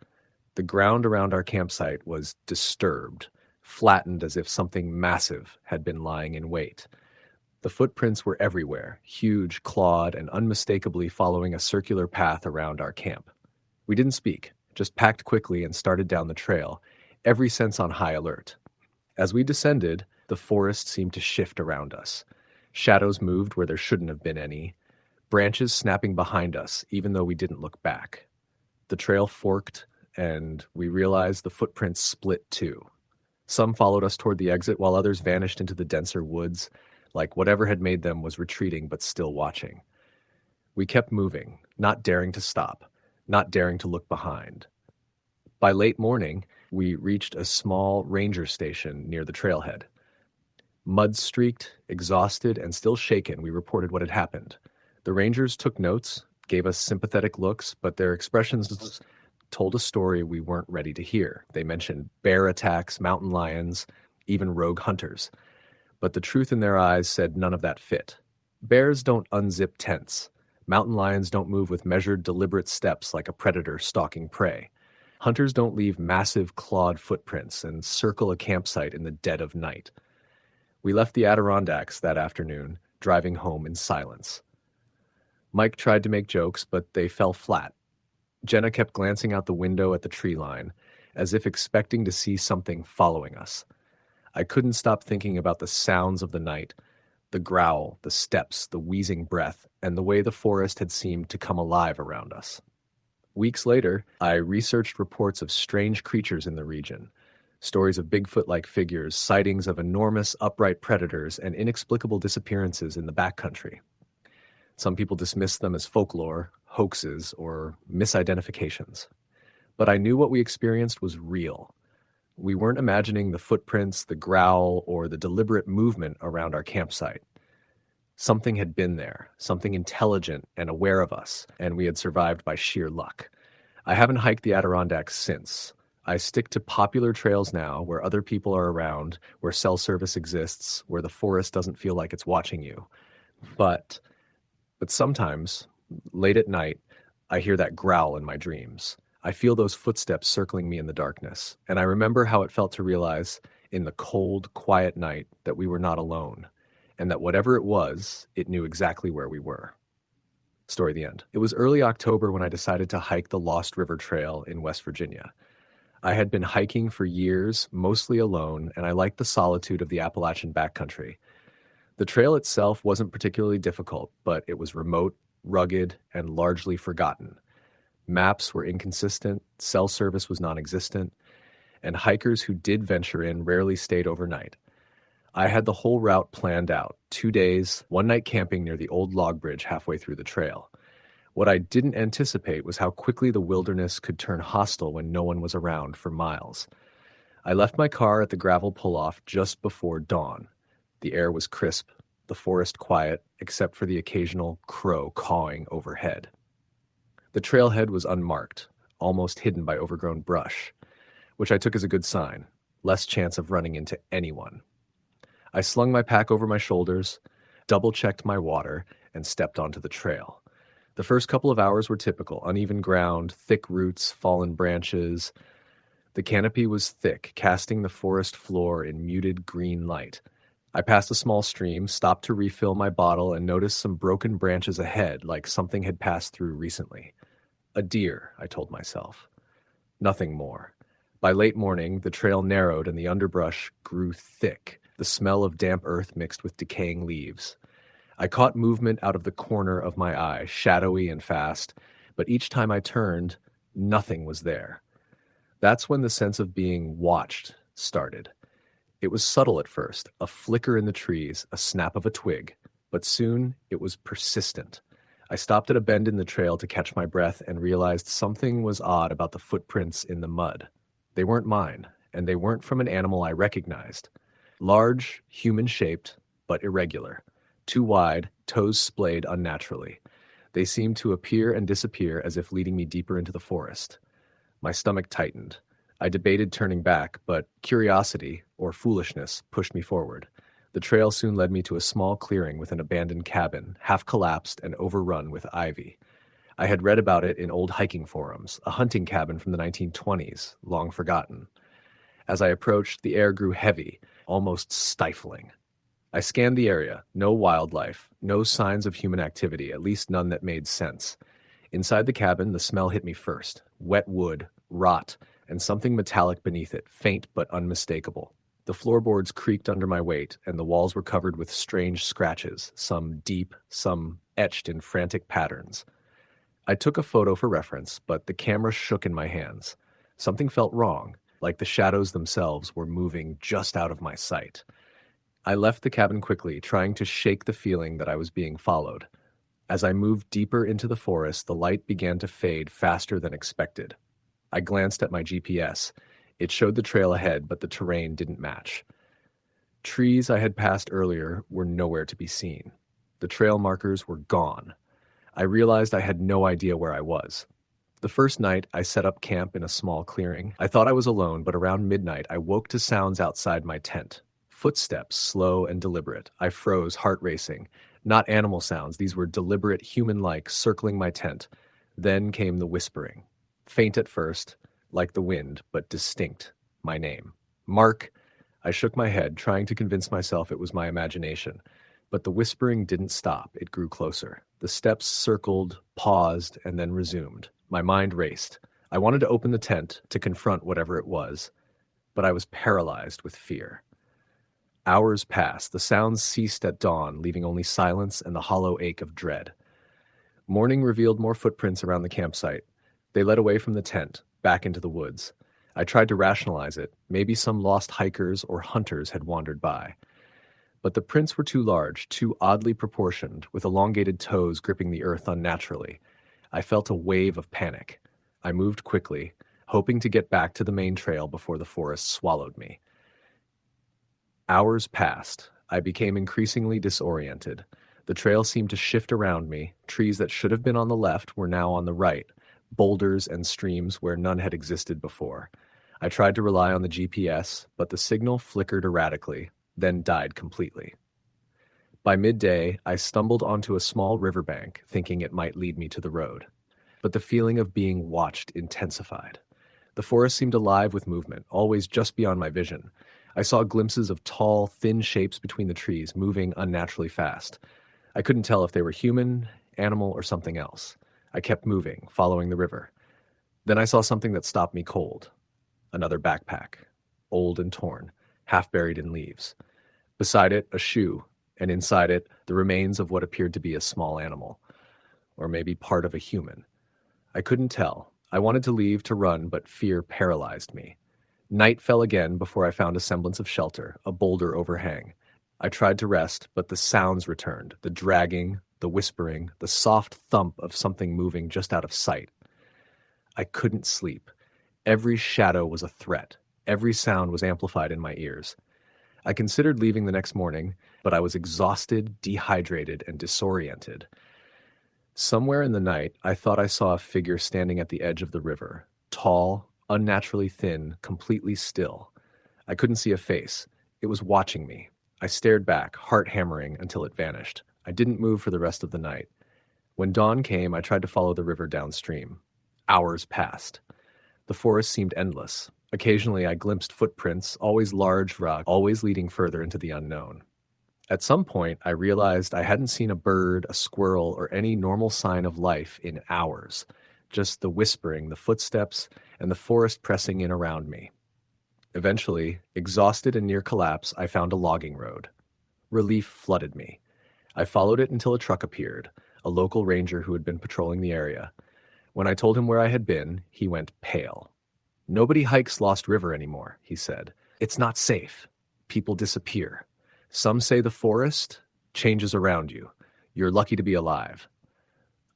The ground around our campsite was disturbed, flattened as if something massive had been lying in wait. The footprints were everywhere, huge, clawed, and unmistakably following a circular path around our camp. We didn't speak, just packed quickly and started down the trail, every sense on high alert. As we descended, the forest seemed to shift around us. Shadows moved where there shouldn't have been any, branches snapping behind us, even though we didn't look back. The trail forked, and we realized the footprints split too. Some followed us toward the exit, while others vanished into the denser woods, like whatever had made them was retreating but still watching. We kept moving, not daring to stop, not daring to look behind. By late morning, we reached a small ranger station near the trailhead. Mud-streaked, exhausted, and still shaken, we reported what had happened. The rangers took notes, gave us sympathetic looks, but their expressions told a story we weren't ready to hear. They mentioned bear attacks, mountain lions, even rogue hunters. But the truth in their eyes said none of that fit. Bears don't unzip tents. Mountain lions don't move with measured, deliberate steps like a predator stalking prey. Hunters don't leave massive clawed footprints and circle a campsite in the dead of night. We left the Adirondacks that afternoon, driving home in silence. Mike tried to make jokes, but they fell flat. Jenna kept glancing out the window at the tree line, as if expecting to see something following us. I couldn't stop thinking about the sounds of the night, the growl, the steps, the wheezing breath, and the way the forest had seemed to come alive around us. Weeks later, I researched reports of strange creatures in the region. Stories of Bigfoot-like figures, sightings of enormous upright predators, and inexplicable disappearances in the backcountry. Some people dismissed them as folklore, hoaxes, or misidentifications. But I knew what we experienced was real. We weren't imagining the footprints, the growl, or the deliberate movement around our campsite. Something had been there, something intelligent and aware of us, and we had survived by sheer luck. I haven't hiked the Adirondacks since. I stick to popular trails now where other people are around, where cell service exists, where the forest doesn't feel like it's watching you. But sometimes, late at night, I hear that growl in my dreams. I feel those footsteps circling me in the darkness, and I remember how it felt to realize in the cold, quiet night that we were not alone, and that whatever it was, it knew exactly where we were. Story the end. It was early October when I decided to hike the Lost River Trail in West Virginia. I had been hiking for years, mostly alone, and I liked the solitude of the Appalachian backcountry. The trail itself wasn't particularly difficult, but it was remote, rugged, and largely forgotten. Maps were inconsistent, cell service was non-existent, and hikers who did venture in rarely stayed overnight. I had the whole route planned out, 2 days, one night camping near the old log bridge halfway through the trail. What I didn't anticipate was how quickly the wilderness could turn hostile when no one was around for miles. I left my car at the gravel pull-off just before dawn. The air was crisp, the forest quiet, except for the occasional crow cawing overhead. The trailhead was unmarked, almost hidden by overgrown brush, which I took as a good sign, less chance of running into anyone. I slung my pack over my shoulders, double-checked my water, and stepped onto the trail. The first couple of hours were typical: uneven ground, thick roots, fallen branches. The canopy was thick, casting the forest floor in muted green light. I passed a small stream, stopped to refill my bottle, and noticed some broken branches ahead, like something had passed through recently. A deer, I told myself. Nothing more. By late morning, the trail narrowed and the underbrush grew thick, the smell of damp earth mixed with decaying leaves. I caught movement out of the corner of my eye, shadowy and fast, but each time I turned, nothing was there. That's when the sense of being watched started. It was subtle at first, a flicker in the trees, a snap of a twig, but soon it was persistent. I stopped at a bend in the trail to catch my breath and realized something was odd about the footprints in the mud. They weren't mine, and they weren't from an animal I recognized. Large, human-shaped, but irregular. Too wide, toes splayed unnaturally. They seemed to appear and disappear as if leading me deeper into the forest. My stomach tightened. I debated turning back, but curiosity, or foolishness, pushed me forward. The trail soon led me to a small clearing with an abandoned cabin, half collapsed and overrun with ivy. I had read about it in old hiking forums, a hunting cabin from the 1920s, long forgotten. As I approached, the air grew heavy, almost stifling. I scanned the area. No wildlife, no signs of human activity, at least none that made sense. Inside the cabin, the smell hit me first. Wet wood, rot, and something metallic beneath it, faint but unmistakable. The floorboards creaked under my weight, and the walls were covered with strange scratches, some deep, some etched in frantic patterns. I took a photo for reference, but the camera shook in my hands. Something felt wrong, like the shadows themselves were moving just out of my sight. I left the cabin quickly, trying to shake the feeling that I was being followed. As I moved deeper into the forest, the light began to fade faster than expected. I glanced at my GPS. It showed the trail ahead, but the terrain didn't match. Trees I had passed earlier were nowhere to be seen. The trail markers were gone. I realized I had no idea where I was. The first night, I set up camp in a small clearing. I thought I was alone, but around midnight, I woke to sounds outside my tent. Footsteps, slow and deliberate. I froze, heart racing. Not animal sounds, these were deliberate, human-like, circling my tent. Then came the whispering. Faint at first, like the wind, but distinct. My name. Mark. I shook my head, trying to convince myself it was my imagination. But the whispering didn't stop. It grew closer. The steps circled, paused, and then resumed. My mind raced. I wanted to open the tent, to confront whatever it was, but I was paralyzed with fear. Hours passed. The sounds ceased at dawn, leaving only silence and the hollow ache of dread. Morning revealed more footprints around the campsite. They led away from the tent, back into the woods. I tried to rationalize it. Maybe some lost hikers or hunters had wandered by. But the prints were too large, too oddly proportioned, with elongated toes gripping the earth unnaturally. I felt a wave of panic. I moved quickly, hoping to get back to the main trail before the forest swallowed me. Hours passed. I became increasingly disoriented. The trail seemed to shift around me. Trees that should have been on the left were now on the right, boulders and streams where none had existed before. I tried to rely on the GPS, but the signal flickered erratically, then died completely. By midday, I stumbled onto a small riverbank, thinking it might lead me to the road. But the feeling of being watched intensified. The forest seemed alive with movement, always just beyond my vision. I saw glimpses of tall, thin shapes between the trees, moving unnaturally fast. I couldn't tell if they were human, animal, or something else. I kept moving, following the river. Then I saw something that stopped me cold. Another backpack, old and torn, half buried in leaves. Beside it, a shoe, and inside it, the remains of what appeared to be a small animal. Or maybe part of a human. I couldn't tell. I wanted to leave to run, but fear paralyzed me. Night fell again before I found a semblance of shelter, a boulder overhang. I tried to rest, but the sounds returned, the dragging, the whispering, the soft thump of something moving just out of sight. I couldn't sleep. Every shadow was a threat. Every sound was amplified in my ears. I considered leaving the next morning, but I was exhausted, dehydrated, and disoriented. Somewhere in the night, I thought I saw a figure standing at the edge of the river, tall, unnaturally thin, completely still. I couldn't see a face. It was watching me. I stared back, heart hammering, until it vanished. I didn't move for the rest of the night. When dawn came, I tried to follow the river downstream. Hours passed. The forest seemed endless. Occasionally, I glimpsed footprints, always large rock, always leading further into the unknown. At some point, I realized I hadn't seen a bird, a squirrel, or any normal sign of life in hours. Just the whispering, the footsteps, and the forest pressing in around me. Eventually, exhausted and near collapse, I found a logging road. Relief flooded me. I followed it until a truck appeared, a local ranger who had been patrolling the area. When I told him where I had been, he went pale. "Nobody hikes Lost River anymore," he said. "It's not safe. People disappear. Some say the forest changes around you. You're lucky to be alive."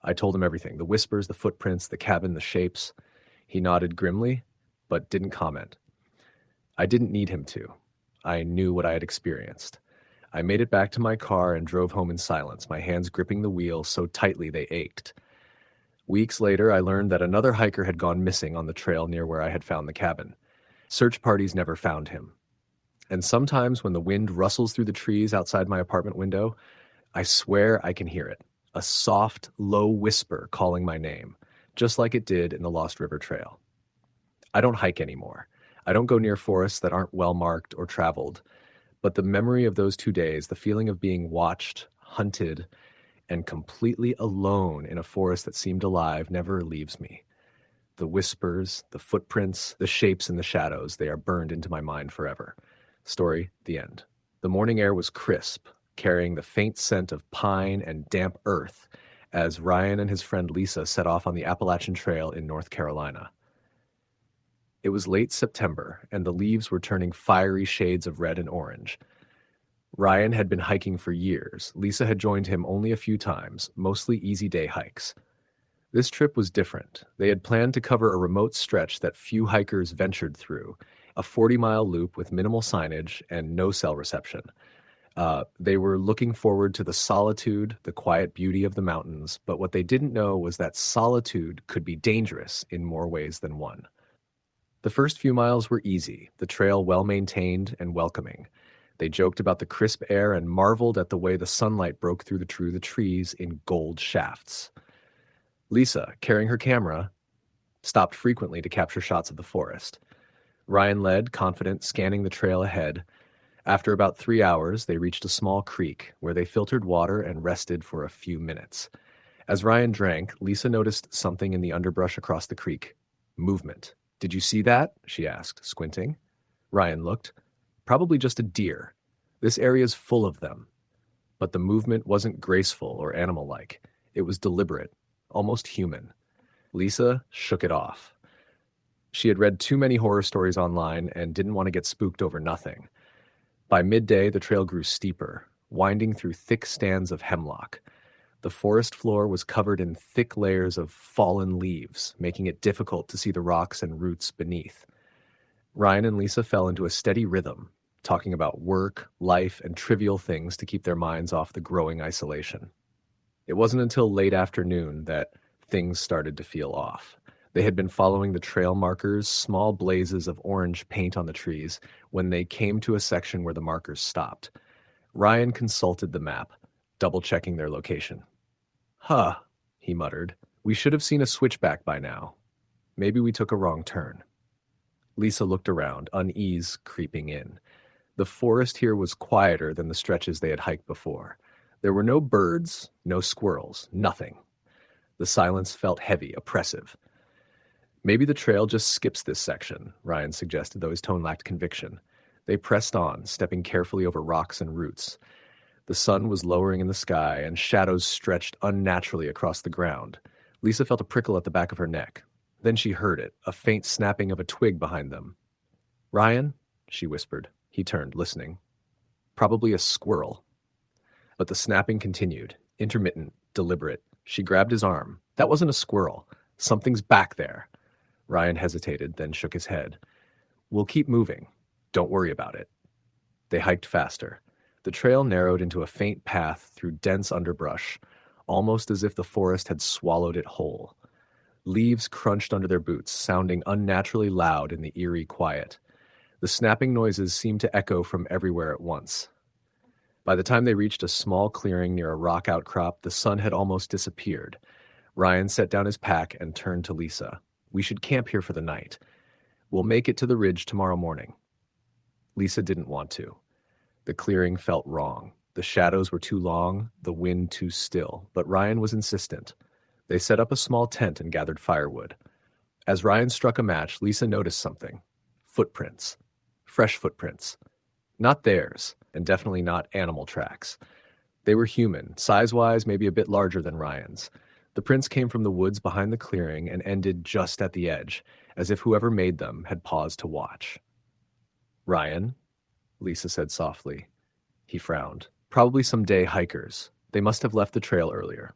I told him everything, the whispers, the footprints, the cabin, the shapes. He nodded grimly, but didn't comment. I didn't need him to. I knew what I had experienced. I made it back to my car and drove home in silence, my hands gripping the wheel so tightly they ached. Weeks later, I learned that another hiker had gone missing on the trail near where I had found the cabin. Search parties never found him. And sometimes when the wind rustles through the trees outside my apartment window, I swear I can hear it. A soft, low whisper calling my name, just like it did in the Lost River Trail. I don't hike anymore. I don't go near forests that aren't well marked or traveled. But the memory of those 2 days, the feeling of being watched, hunted, and completely alone in a forest that seemed alive never leaves me. The whispers, the footprints, the shapes and the shadows, they are burned into my mind forever. Story, the end. The morning air was crisp, carrying the faint scent of pine and damp earth as Ryan and his friend Lisa set off on the Appalachian Trail in North Carolina. It was late September, and the leaves were turning fiery shades of red and orange. Ryan had been hiking for years. Lisa had joined him only a few times, mostly easy day hikes. This trip was different. They had planned to cover a remote stretch that few hikers ventured through, a 40-mile loop with minimal signage and no cell reception. They were looking forward to the solitude, the quiet beauty of the mountains, but what they didn't know was that solitude could be dangerous in more ways than one. The first few miles were easy, the trail well-maintained and welcoming. They joked about the crisp air and marveled at the way the sunlight broke through the trees in gold shafts. Lisa, carrying her camera, stopped frequently to capture shots of the forest. Ryan led, confident, scanning the trail ahead. After about 3 hours, they reached a small creek where they filtered water and rested for a few minutes. As Ryan drank, Lisa noticed something in the underbrush across the creek. Movement. "Did you see that?" she asked, squinting. Ryan looked. "Probably just a deer. This area's full of them." But the movement wasn't graceful or animal-like. It was deliberate, almost human. Lisa shook it off. She had read too many horror stories online and didn't want to get spooked over nothing. By midday, the trail grew steeper, winding through thick stands of hemlock. The forest floor was covered in thick layers of fallen leaves, making it difficult to see the rocks and roots beneath. Ryan and Lisa fell into a steady rhythm, talking about work, life, and trivial things to keep their minds off the growing isolation. It wasn't until late afternoon that things started to feel off. They had been following the trail markers, small blazes of orange paint on the trees, when they came to a section where the markers stopped. Ryan consulted the map, double-checking their location. Huh, he muttered. We should have seen a switchback by now. Maybe we took a wrong turn. Lisa looked around, unease creeping in. The forest here was quieter than the stretches they had hiked before. There were no birds, no squirrels, nothing. The silence felt heavy, oppressive. Maybe the trail just skips this section, Ryan suggested, though his tone lacked conviction. They pressed on, stepping carefully over rocks and roots. The sun was lowering in the sky, and shadows stretched unnaturally across the ground. Lisa felt a prickle at the back of her neck. Then she heard it, a faint snapping of a twig behind them. "Ryan?" she whispered. He turned, listening. Probably a squirrel. But the snapping continued, intermittent, deliberate. She grabbed his arm. That wasn't a squirrel. Something's back there. Ryan hesitated, then shook his head. We'll keep moving. Don't worry about it. They hiked faster. The trail narrowed into a faint path through dense underbrush, almost as if the forest had swallowed it whole. Leaves crunched under their boots, sounding unnaturally loud in the eerie quiet. The snapping noises seemed to echo from everywhere at once. By the time they reached a small clearing near a rock outcrop, the sun had almost disappeared. Ryan set down his pack and turned to Lisa. We should camp here for the night. We'll make it to the ridge tomorrow morning. Lisa didn't want to. The clearing felt wrong. The shadows were too long, the wind too still, but Ryan was insistent. They set up a small tent and gathered firewood. As Ryan struck a match, Lisa noticed something. Footprints. Fresh footprints. Not theirs, and definitely not animal tracks. They were human, size-wise maybe a bit larger than Ryan's. The prints came from the woods behind the clearing and ended just at the edge, as if whoever made them had paused to watch. "Ryan?" Lisa said softly. He frowned. "Probably some day hikers. They must have left the trail earlier."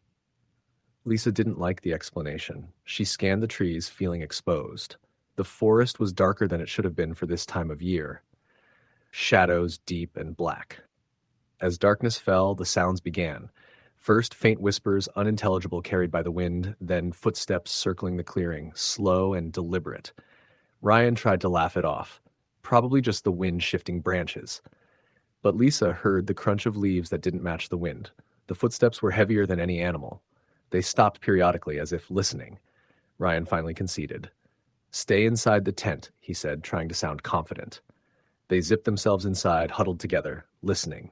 Lisa didn't like the explanation. She scanned the trees, feeling exposed. The forest was darker than it should have been for this time of year. Shadows deep and black. As darkness fell, the sounds began. First, faint whispers, unintelligible, carried by the wind, then footsteps circling the clearing, slow and deliberate. Ryan tried to laugh it off. Probably just the wind shifting branches. But Lisa heard the crunch of leaves that didn't match the wind. The footsteps were heavier than any animal. They stopped periodically, as if listening. Ryan finally conceded. "Stay inside the tent," he said, trying to sound confident. They zipped themselves inside, huddled together, listening.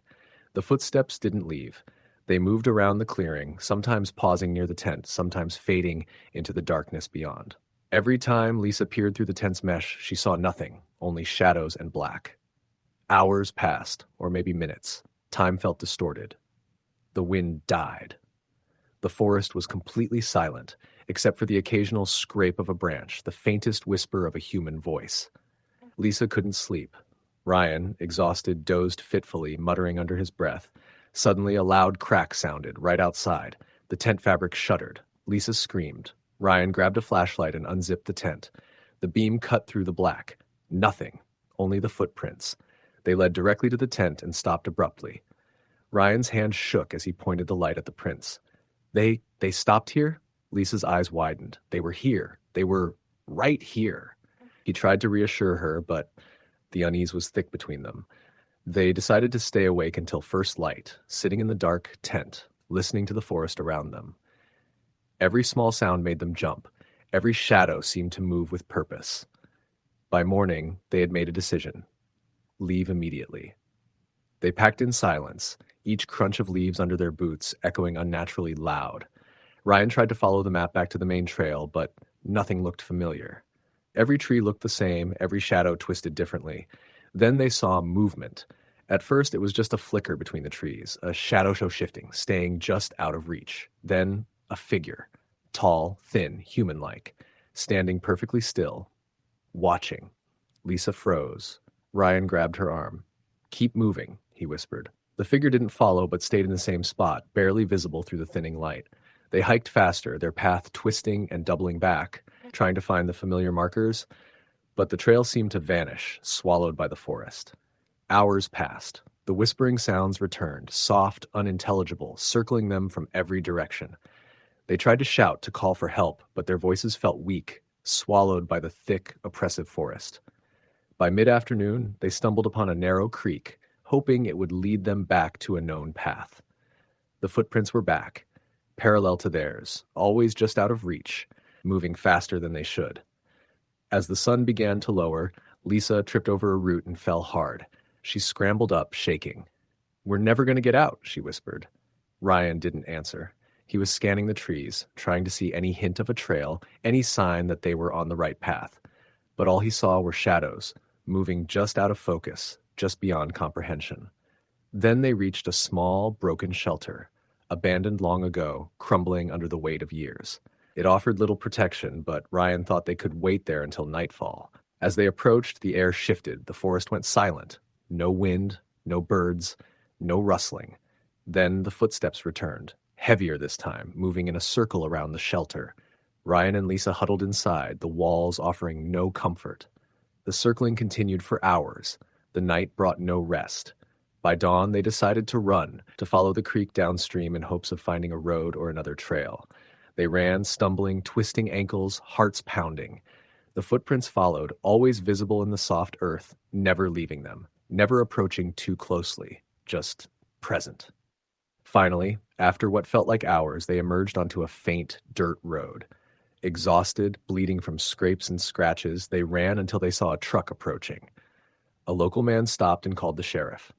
The footsteps didn't leave. They moved around the clearing, sometimes pausing near the tent, sometimes fading into the darkness beyond. Every time Lisa peered through the tent's mesh, she saw nothing, only shadows and black. Hours passed, or maybe minutes. Time felt distorted. The wind died. The forest was completely silent, except for the occasional scrape of a branch, the faintest whisper of a human voice. Lisa couldn't sleep. Ryan, exhausted, dozed fitfully, muttering under his breath. Suddenly, a loud crack sounded, right outside. The tent fabric shuddered. Lisa screamed. Ryan grabbed a flashlight and unzipped the tent. The beam cut through the black. Nothing. Only the footprints. They led directly to the tent and stopped abruptly. Ryan's hand shook as he pointed the light at the prints. They stopped here? Lisa's eyes widened. They were here. They were right here. He tried to reassure her, but the unease was thick between them. They decided to stay awake until first light, sitting in the dark tent, listening to the forest around them. Every small sound made them jump. Every shadow seemed to move with purpose. By morning, they had made a decision. Leave immediately. They packed in silence, each crunch of leaves under their boots echoing unnaturally loud. Ryan tried to follow the map back to the main trail, but nothing looked familiar. Every tree looked the same, every shadow twisted differently. Then they saw movement. At first, it was just a flicker between the trees, a shadow shifting, staying just out of reach. Then, a figure. tall, thin, human-like, standing perfectly still, watching. Lisa froze. Ryan grabbed her arm. "Keep moving," he whispered. The figure didn't follow but stayed in the same spot, barely visible through the thinning light. They hiked faster, their path twisting and doubling back, trying to find the familiar markers, but the trail seemed to vanish, swallowed by the forest. Hours passed. The whispering sounds returned, soft, unintelligible, circling them from every direction. They tried to shout, to call for help, but their voices felt weak, swallowed by the thick, oppressive forest. By mid-afternoon, they stumbled upon a narrow creek, hoping it would lead them back to a known path. The footprints were back, parallel to theirs, always just out of reach, moving faster than they should. As the sun began to lower, Lisa tripped over a root and fell hard. She scrambled up, shaking. "We're never going to get out," she whispered. Ryan didn't answer. He was scanning the trees, trying to see any hint of a trail, any sign that they were on the right path. But all he saw were shadows, moving just out of focus, just beyond comprehension. Then they reached a small, broken shelter, abandoned long ago, crumbling under the weight of years. It offered little protection, but Ryan thought they could wait there until nightfall. As they approached, the air shifted, the forest went silent. No wind, no birds, no rustling. Then the footsteps returned, heavier this time, moving in a circle around the shelter. Ryan and Lisa huddled inside, the walls offering no comfort. The circling continued for hours. The night brought no rest. By dawn, they decided to run, to follow the creek downstream in hopes of finding a road or another trail. They ran, stumbling, twisting ankles, hearts pounding. The footprints followed, always visible in the soft earth, never leaving them, never approaching too closely, just present. Finally, after what felt like hours, they emerged onto a faint dirt road. Exhausted, bleeding from scrapes and scratches, they ran until they saw a truck approaching. A local man stopped and called the sheriff.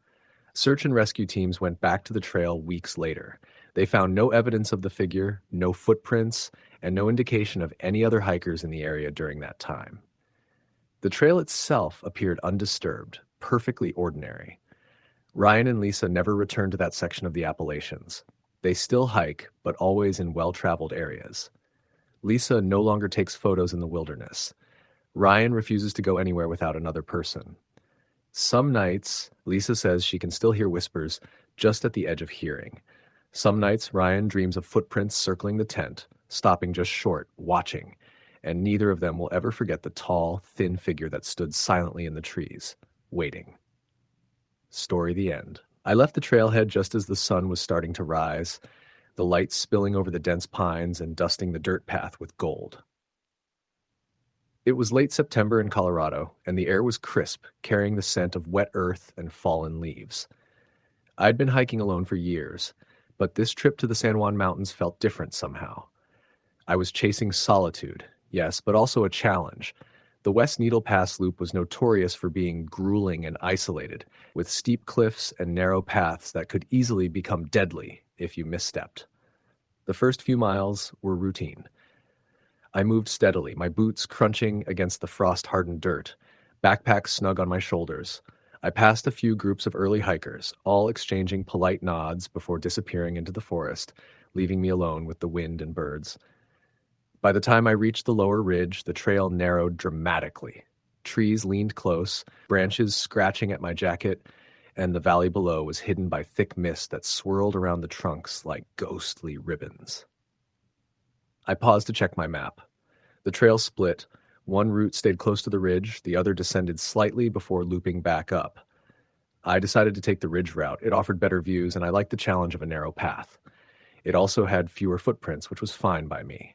Search and rescue teams went back to the trail weeks later. They found no evidence of the figure, no footprints, and no indication of any other hikers in the area during that time. The trail itself appeared undisturbed, perfectly ordinary. Ryan and Lisa never returned to that section of the Appalachians. They still hike, but always in well-traveled areas. Lisa no longer takes photos in the wilderness. Ryan refuses to go anywhere without another person. Some nights, Lisa says she can still hear whispers just at the edge of hearing. Some nights, Ryan dreams of footprints circling the tent, stopping just short, watching, and neither of them will ever forget the tall, thin figure that stood silently in the trees, waiting. Story the end. I left the trailhead just as the sun was starting to rise, the light spilling over the dense pines and dusting the dirt path with gold. It was late September in Colorado, and the air was crisp, carrying the scent of wet earth and fallen leaves. I'd been hiking alone for years, but this trip to the San Juan Mountains felt different somehow. I was chasing solitude, yes, but also a challenge. The West Needle Pass loop was notorious for being grueling and isolated, with steep cliffs and narrow paths that could easily become deadly if you misstepped. The first few miles were routine. I moved steadily, my boots crunching against the frost-hardened dirt, backpack snug on my shoulders. I passed a few groups of early hikers, all exchanging polite nods before disappearing into the forest, leaving me alone with the wind and birds. By the time I reached the lower ridge, the trail narrowed dramatically. Trees leaned close, branches scratching at my jacket, and the valley below was hidden by thick mist that swirled around the trunks like ghostly ribbons. I paused to check my map. The trail split. One route stayed close to the ridge, the other descended slightly before looping back up. I decided to take the ridge route. It offered better views, and I liked the challenge of a narrow path. It also had fewer footprints, which was fine by me.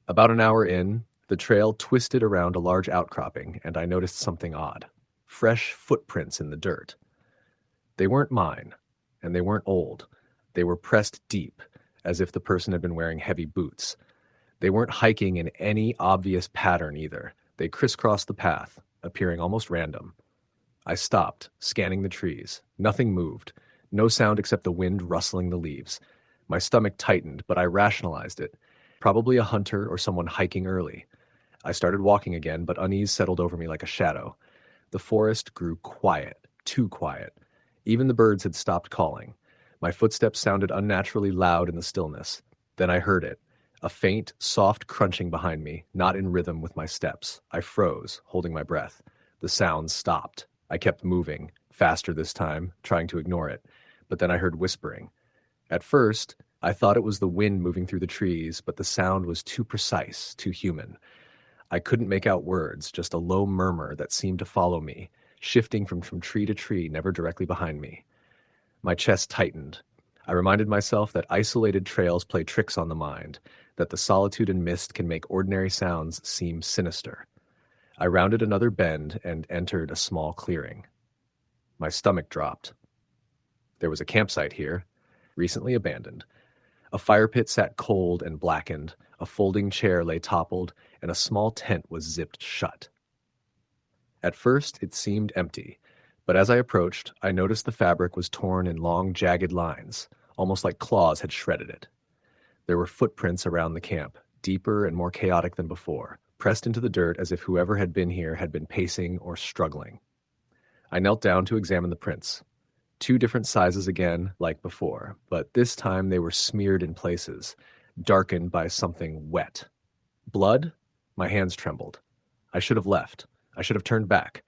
About an hour in, the trail twisted around a large outcropping, and I noticed something odd. Fresh footprints in the dirt. They weren't mine, and they weren't old. They were pressed deep, as if the person had been wearing heavy boots. They weren't hiking in any obvious pattern either. They crisscrossed the path, appearing almost random. I stopped, scanning the trees. Nothing moved. No sound except the wind rustling the leaves. My stomach tightened, but I rationalized it. Probably a hunter or someone hiking early. I started walking again, but unease settled over me like a shadow. The forest grew quiet, too quiet. Even the birds had stopped calling. My footsteps sounded unnaturally loud in the stillness. Then I heard it, a faint, soft crunching behind me, not in rhythm with my steps. I froze, holding my breath. The sounds stopped. I kept moving, faster this time, trying to ignore it. But then I heard whispering. At first, I thought it was the wind moving through the trees, but the sound was too precise, too human. I couldn't make out words, just a low murmur that seemed to follow me, shifting from tree to tree, never directly behind me. My chest tightened. I reminded myself that isolated trails play tricks on the mind, that the solitude and mist can make ordinary sounds seem sinister. I rounded another bend and entered a small clearing. My stomach dropped. There was a campsite here, recently abandoned. A fire pit sat cold and blackened, a folding chair lay toppled, and a small tent was zipped shut. At first, it seemed empty, but as I approached, I noticed the fabric was torn in long, jagged lines, almost like claws had shredded it. There were footprints around the camp, deeper and more chaotic than before, pressed into the dirt as if whoever had been here had been pacing or struggling. I knelt down to examine the prints. 2 different sizes again, like before, but this time they were smeared in places, darkened by something wet. Blood? My hands trembled. I should have left. I should have turned back.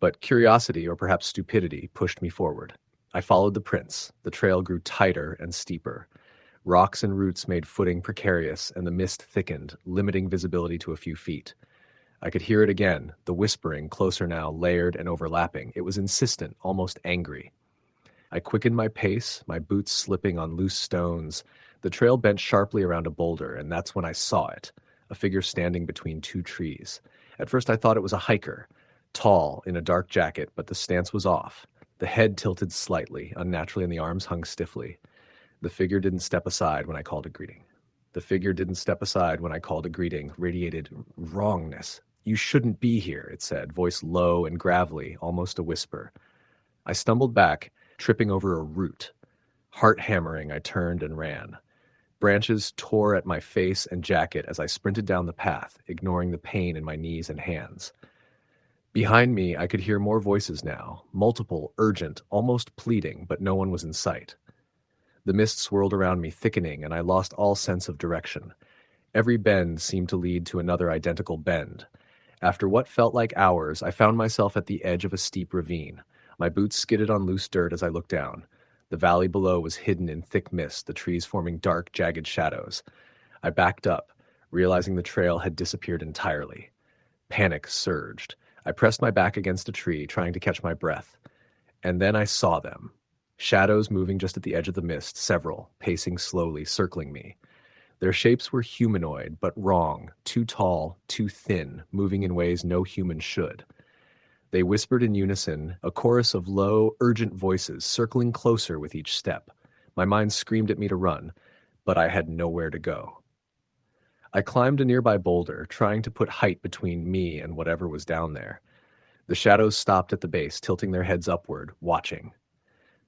But curiosity, or perhaps stupidity, pushed me forward. I followed the prints. The trail grew tighter and steeper. Rocks and roots made footing precarious, and the mist thickened, limiting visibility to a few feet. I could hear it again, the whispering, closer now, layered and overlapping. It was insistent, almost angry. I quickened my pace, my boots slipping on loose stones. The trail bent sharply around a boulder, and that's when I saw it, a figure standing between 2 trees. At first I thought it was a hiker, tall, in a dark jacket, but the stance was off. The head tilted slightly, unnaturally, and the arms hung stiffly. The figure didn't step aside when I called a greeting. Radiated wrongness. "You shouldn't be here," it said, voice low and gravelly, almost a whisper. I stumbled back, tripping over a root. Heart hammering, I turned and ran. Branches tore at my face and jacket as I sprinted down the path, ignoring the pain in my knees and hands. Behind me, I could hear more voices now, multiple, urgent, almost pleading, but no one was in sight. The mist swirled around me, thickening, and I lost all sense of direction. Every bend seemed to lead to another identical bend. After what felt like hours, I found myself at the edge of a steep ravine. My boots skidded on loose dirt as I looked down. The valley below was hidden in thick mist, the trees forming dark, jagged shadows. I backed up, realizing the trail had disappeared entirely. Panic surged. I pressed my back against a tree, trying to catch my breath. And then I saw them. Shadows moving just at the edge of the mist, several, pacing slowly, circling me. Their shapes were humanoid, but wrong, too tall, too thin, moving in ways no human should. They whispered in unison, a chorus of low, urgent voices, circling closer with each step. My mind screamed at me to run, but I had nowhere to go. I climbed a nearby boulder, trying to put height between me and whatever was down there. The shadows stopped at the base, tilting their heads upward, watching.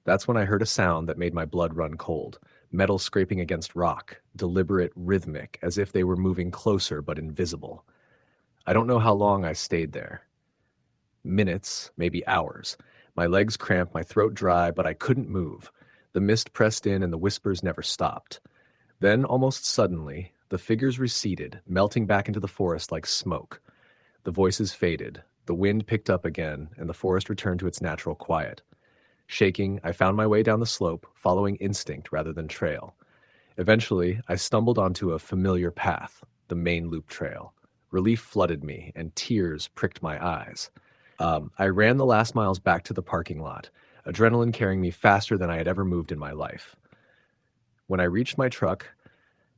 That's when I heard a sound that made my blood run cold, metal scraping against rock, deliberate, rhythmic, as if they were moving closer but invisible. I don't know how long I stayed there. Minutes, maybe hours. My legs cramped, my throat dry, but I couldn't move. The mist pressed in and the whispers never stopped. Then, almost suddenly, the figures receded, melting back into the forest like smoke. The voices faded, the wind picked up again, and the forest returned to its natural quiet. Shaking, I found my way down the slope, following instinct rather than trail. Eventually, I stumbled onto a familiar path, the main loop trail. Relief flooded me, and tears pricked my eyes. I ran the last miles back to the parking lot, adrenaline carrying me faster than I had ever moved in my life. When I reached my truck,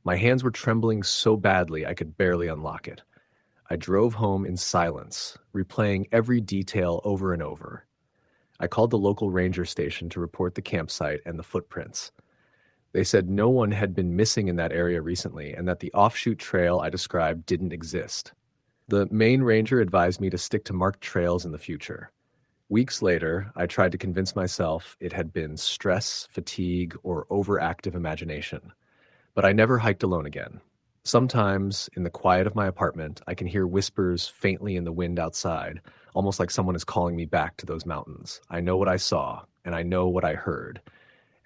my hands were trembling so badly I could barely unlock it. I drove home in silence, replaying every detail over and over. I called the local ranger station to report the campsite and the footprints. They said no one had been missing in that area recently and that the offshoot trail I described didn't exist. The main ranger advised me to stick to marked trails in the future. Weeks later, I tried to convince myself it had been stress, fatigue, or overactive imagination. But I never hiked alone again. Sometimes, in the quiet of my apartment, I can hear whispers faintly in the wind outside, almost like someone is calling me back to those mountains. I know what I saw, and I know what I heard.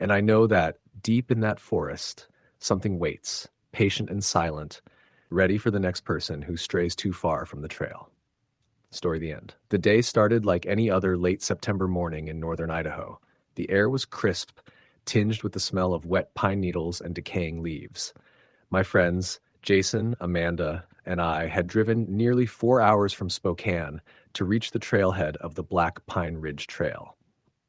And I know that, deep in that forest, something waits, patient and silent, ready for the next person who strays too far from the trail. Story the end. The day started like any other late September morning in northern Idaho. The air was crisp, tinged with the smell of wet pine needles and decaying leaves. My friends, Jason, Amanda, and I had driven nearly 4 hours from Spokane to reach the trailhead of the Black Pine Ridge Trail.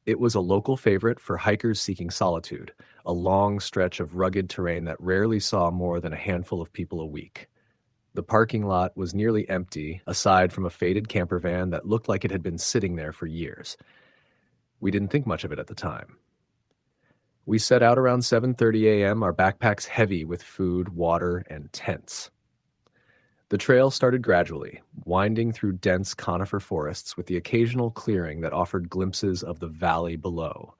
It was a local favorite for hikers seeking solitude, a long stretch of rugged terrain that rarely saw more than a handful of people a week. The parking lot was nearly empty, aside from a faded camper van that looked like it had been sitting there for years. We didn't think much of it at the time. We set out around 7:30 a.m., our backpacks heavy with food, water, and tents. The trail started gradually, winding through dense conifer forests with the occasional clearing that offered glimpses of the valley below.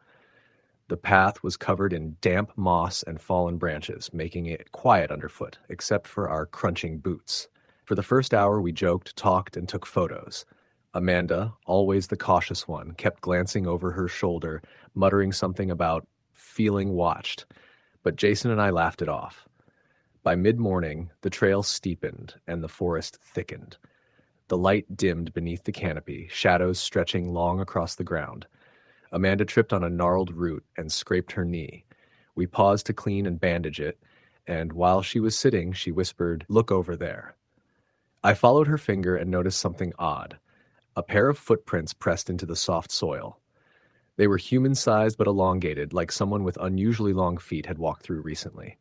The path was covered in damp moss and fallen branches, making it quiet underfoot, except for our crunching boots. For the first hour, we joked, talked, and took photos. Amanda, always the cautious one, kept glancing over her shoulder, muttering something about feeling watched, but Jason and I laughed it off. By mid-morning, the trail steepened and the forest thickened. The light dimmed beneath the canopy, shadows stretching long across the ground. Amanda tripped on a gnarled root and scraped her knee. We paused to clean and bandage it, and while she was sitting, she whispered, "Look over there." I followed her finger and noticed something odd. A pair of footprints pressed into the soft soil. They were human-sized but elongated, like someone with unusually long feet had walked through recently.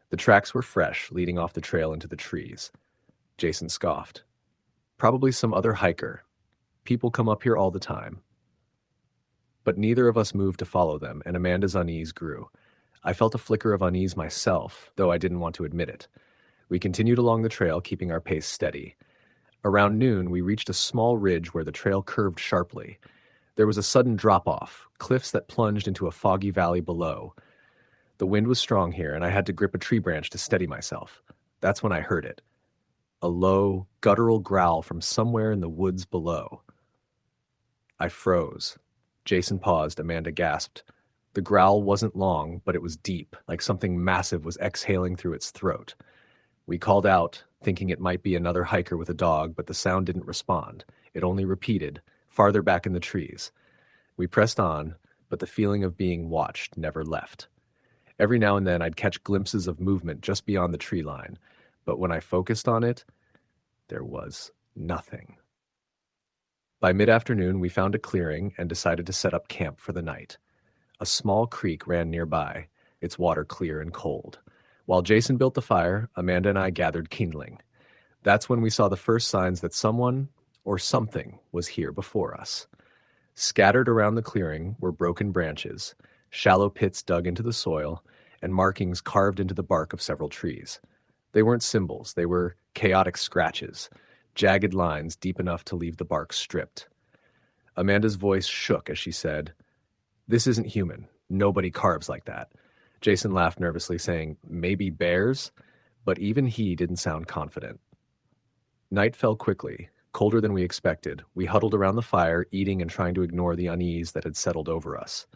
The tracks were fresh, leading off the trail into the trees. Jason scoffed. "Probably some other hiker. People come up here all the time." But neither of us moved to follow them, and Amanda's unease grew. I felt a flicker of unease myself, though I didn't want to admit it. We continued along the trail, keeping our pace steady. Around noon, we reached a small ridge where the trail curved sharply. There was a sudden drop-off, cliffs that plunged into a foggy valley below. The wind was strong here, and I had to grip a tree branch to steady myself. That's when I heard it. A low, guttural growl from somewhere in the woods below. I froze. Jason paused. Amanda gasped. The growl wasn't long, but it was deep, like something massive was exhaling through its throat. We called out, thinking it might be another hiker with a dog, but the sound didn't respond. It only repeated, farther back in the trees. We pressed on, but the feeling of being watched never left. Every now and then I'd catch glimpses of movement just beyond the tree line, but when I focused on it, there was nothing. By mid-afternoon, we found a clearing and decided to set up camp for the night. A small creek ran nearby, its water clear and cold. While Jason built the fire, Amanda and I gathered kindling. That's when we saw the first signs that someone or something was here before us. Scattered around the clearing were broken branches, shallow pits dug into the soil, and markings carved into the bark of several trees. They weren't symbols, they were chaotic scratches, jagged lines deep enough to leave the bark stripped. Amanda's voice shook as she said, "This isn't human. Nobody carves like that." Jason laughed nervously, saying, "Maybe bears?" But even he didn't sound confident. Night fell quickly, colder than we expected. We huddled around the fire, eating and trying to ignore the unease that had settled over us.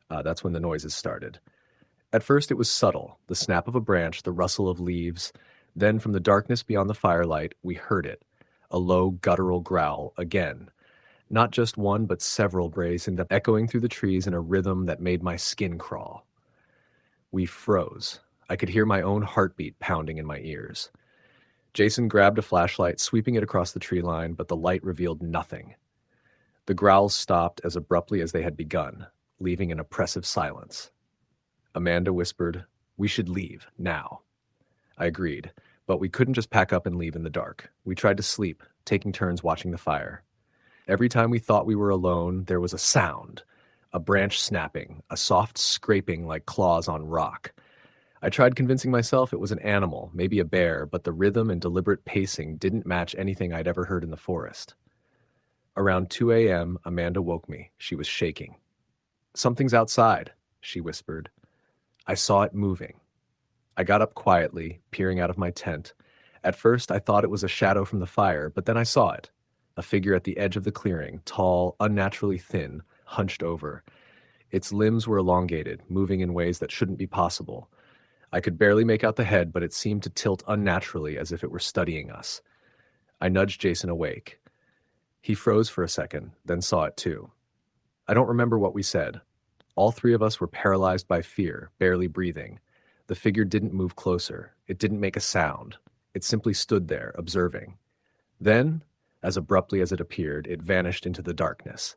That's when the noises started. At first it was subtle, the snap of a branch, the rustle of leaves. Then from the darkness beyond the firelight, we heard it. A low, guttural growl, again. Not just one, but several brazen, echoing through the trees in a rhythm that made my skin crawl. We froze. I could hear my own heartbeat pounding in my ears. Jason grabbed a flashlight, sweeping it across the tree line, but the light revealed nothing. The growls stopped as abruptly as they had begun, leaving an oppressive silence. Amanda whispered, "We should leave, now." I agreed, but we couldn't just pack up and leave in the dark. We tried to sleep, taking turns watching the fire. Every time we thought we were alone, there was a sound, a branch snapping, a soft scraping like claws on rock. I tried convincing myself it was an animal, maybe a bear, but the rhythm and deliberate pacing didn't match anything I'd ever heard in the forest. Around 2 a.m., Amanda woke me. She was shaking. "Something's outside," she whispered. I saw it moving. I got up quietly, peering out of my tent. At first, I thought it was a shadow from the fire, but then I saw it. A figure at the edge of the clearing, tall, unnaturally thin, hunched over. Its limbs were elongated, moving in ways that shouldn't be possible. I could barely make out the head, but it seemed to tilt unnaturally as if it were studying us. I nudged Jason awake. He froze for a second, then saw it too. I don't remember what we said. All three of us were paralyzed by fear, barely breathing. The figure didn't move closer. It didn't make a sound. It simply stood there, observing. Then, as abruptly as it appeared, it vanished into the darkness.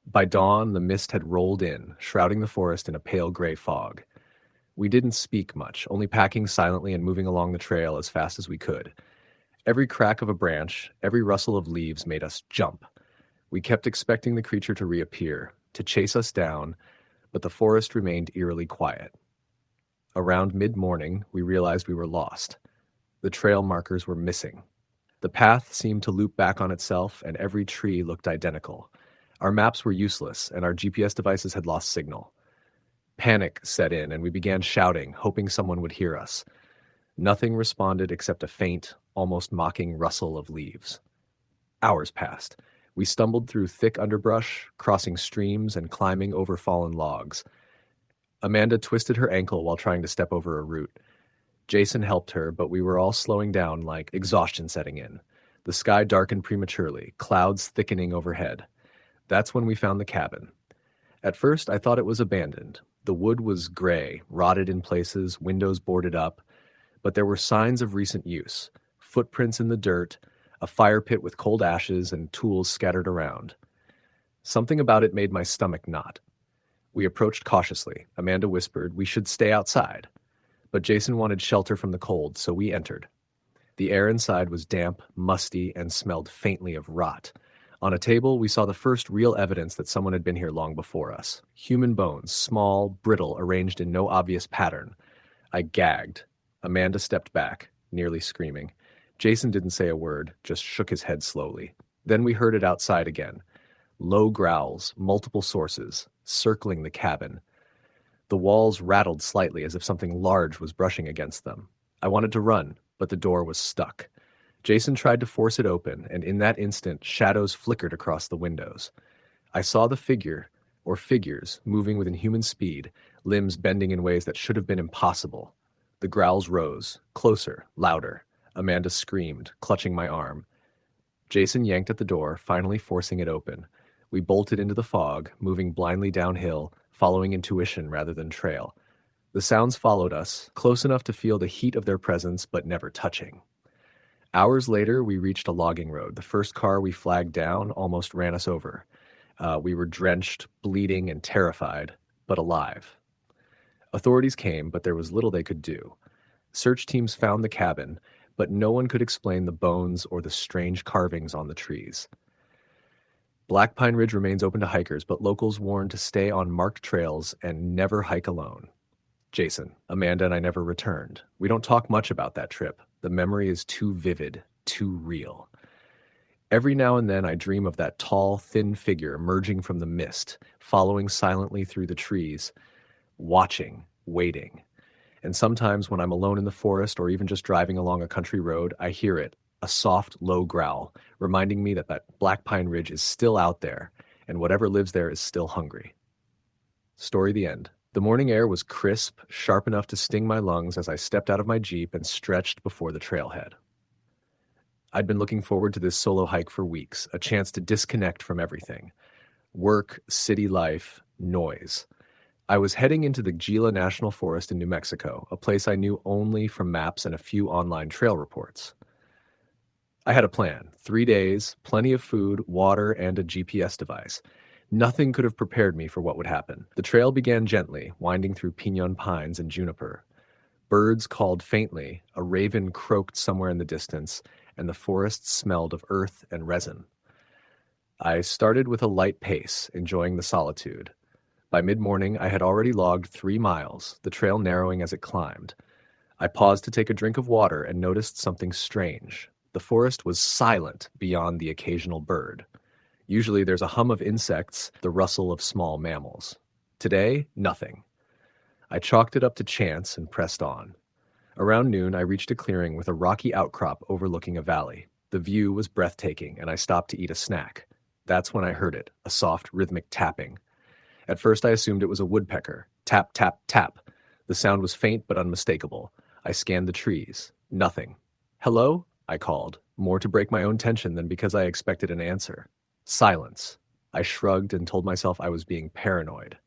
By dawn, the mist had rolled in, shrouding the forest in a pale gray fog. We didn't speak much, only packing silently and moving along the trail as fast as we could. Every crack of a branch, every rustle of leaves made us jump. We kept expecting the creature to reappear, to chase us down, but the forest remained eerily quiet. Around mid-morning, we realized we were lost. The trail markers were missing. The path seemed to loop back on itself, and every tree looked identical. Our maps were useless, and our GPS devices had lost signal. Panic set in, and we began shouting, hoping someone would hear us. Nothing responded except a faint, almost mocking rustle of leaves. Hours passed. We stumbled through thick underbrush, crossing streams and climbing over fallen logs. Amanda twisted her ankle while trying to step over a root. Jason helped her, but we were all slowing down, like exhaustion setting in. The sky darkened prematurely, clouds thickening overhead. That's when we found the cabin. At first, I thought it was abandoned. The wood was gray, rotted in places, windows boarded up, but there were signs of recent use. Footprints in the dirt, a fire pit with cold ashes, and tools scattered around. Something about it made my stomach knot. We approached cautiously. Amanda whispered, "We should stay outside." But Jason wanted shelter from the cold, so we entered. The air inside was damp, musty, and smelled faintly of rot. On a table, we saw the first real evidence that someone had been here long before us. Human bones, small, brittle, arranged in no obvious pattern. I gagged. Amanda stepped back, nearly screaming. Jason didn't say a word, just shook his head slowly. Then we heard it outside again. Low growls, multiple sources, circling the cabin. The walls rattled slightly as if something large was brushing against them. I wanted to run, but the door was stuck. Jason tried to force it open, and in that instant, shadows flickered across the windows. I saw the figure, or figures, moving with inhuman speed, limbs bending in ways that should have been impossible. The growls rose, closer, louder. Amanda screamed, clutching my arm. Jason yanked at the door, finally forcing it open. We bolted into the fog, moving blindly downhill, following intuition rather than trail. The sounds followed us, close enough to feel the heat of their presence, but never touching. Hours later, we reached a logging road. The first car we flagged down almost ran us over. We were drenched, bleeding, and terrified, but alive. Authorities came, but there was little they could do. Search teams found the cabin, but no one could explain the bones or the strange carvings on the trees. Black Pine Ridge remains open to hikers, but locals warned to stay on marked trails and never hike alone. Jason, Amanda, and I never returned. We don't talk much about that trip. The memory is too vivid, too real. Every now and then I dream of that tall, thin figure emerging from the mist, following silently through the trees, watching, waiting. And sometimes when I'm alone in the forest or even just driving along a country road, I hear it, a soft, low growl, reminding me that Black Pine Ridge is still out there, and whatever lives there is still hungry. Story the end. The morning air was crisp, sharp enough to sting my lungs as I stepped out of my Jeep and stretched before the trailhead. I'd been looking forward to this solo hike for weeks, a chance to disconnect from everything. Work, city life, noise. I was heading into the Gila National Forest in New Mexico, a place I knew only from maps and a few online trail reports. I had a plan. 3 days, plenty of food, water, and a GPS device. Nothing could have prepared me for what would happen. The trail began gently, winding through piñon pines and juniper. Birds called faintly, a raven croaked somewhere in the distance, and the forest smelled of earth and resin. I started with a light pace, enjoying the solitude. By mid-morning, I had already logged 3 miles, the trail narrowing as it climbed. I paused to take a drink of water and noticed something strange. The forest was silent beyond the occasional bird. Usually there's a hum of insects, the rustle of small mammals. Today, nothing. I chalked it up to chance and pressed on. Around noon, I reached a clearing with a rocky outcrop overlooking a valley. The view was breathtaking, and I stopped to eat a snack. That's when I heard it, a soft, rhythmic tapping. At first, I assumed it was a woodpecker. Tap, tap, tap. The sound was faint but unmistakable. I scanned the trees. Nothing. "Hello?" I called, more to break my own tension than because I expected an answer. Silence. I shrugged and told myself I was being paranoid.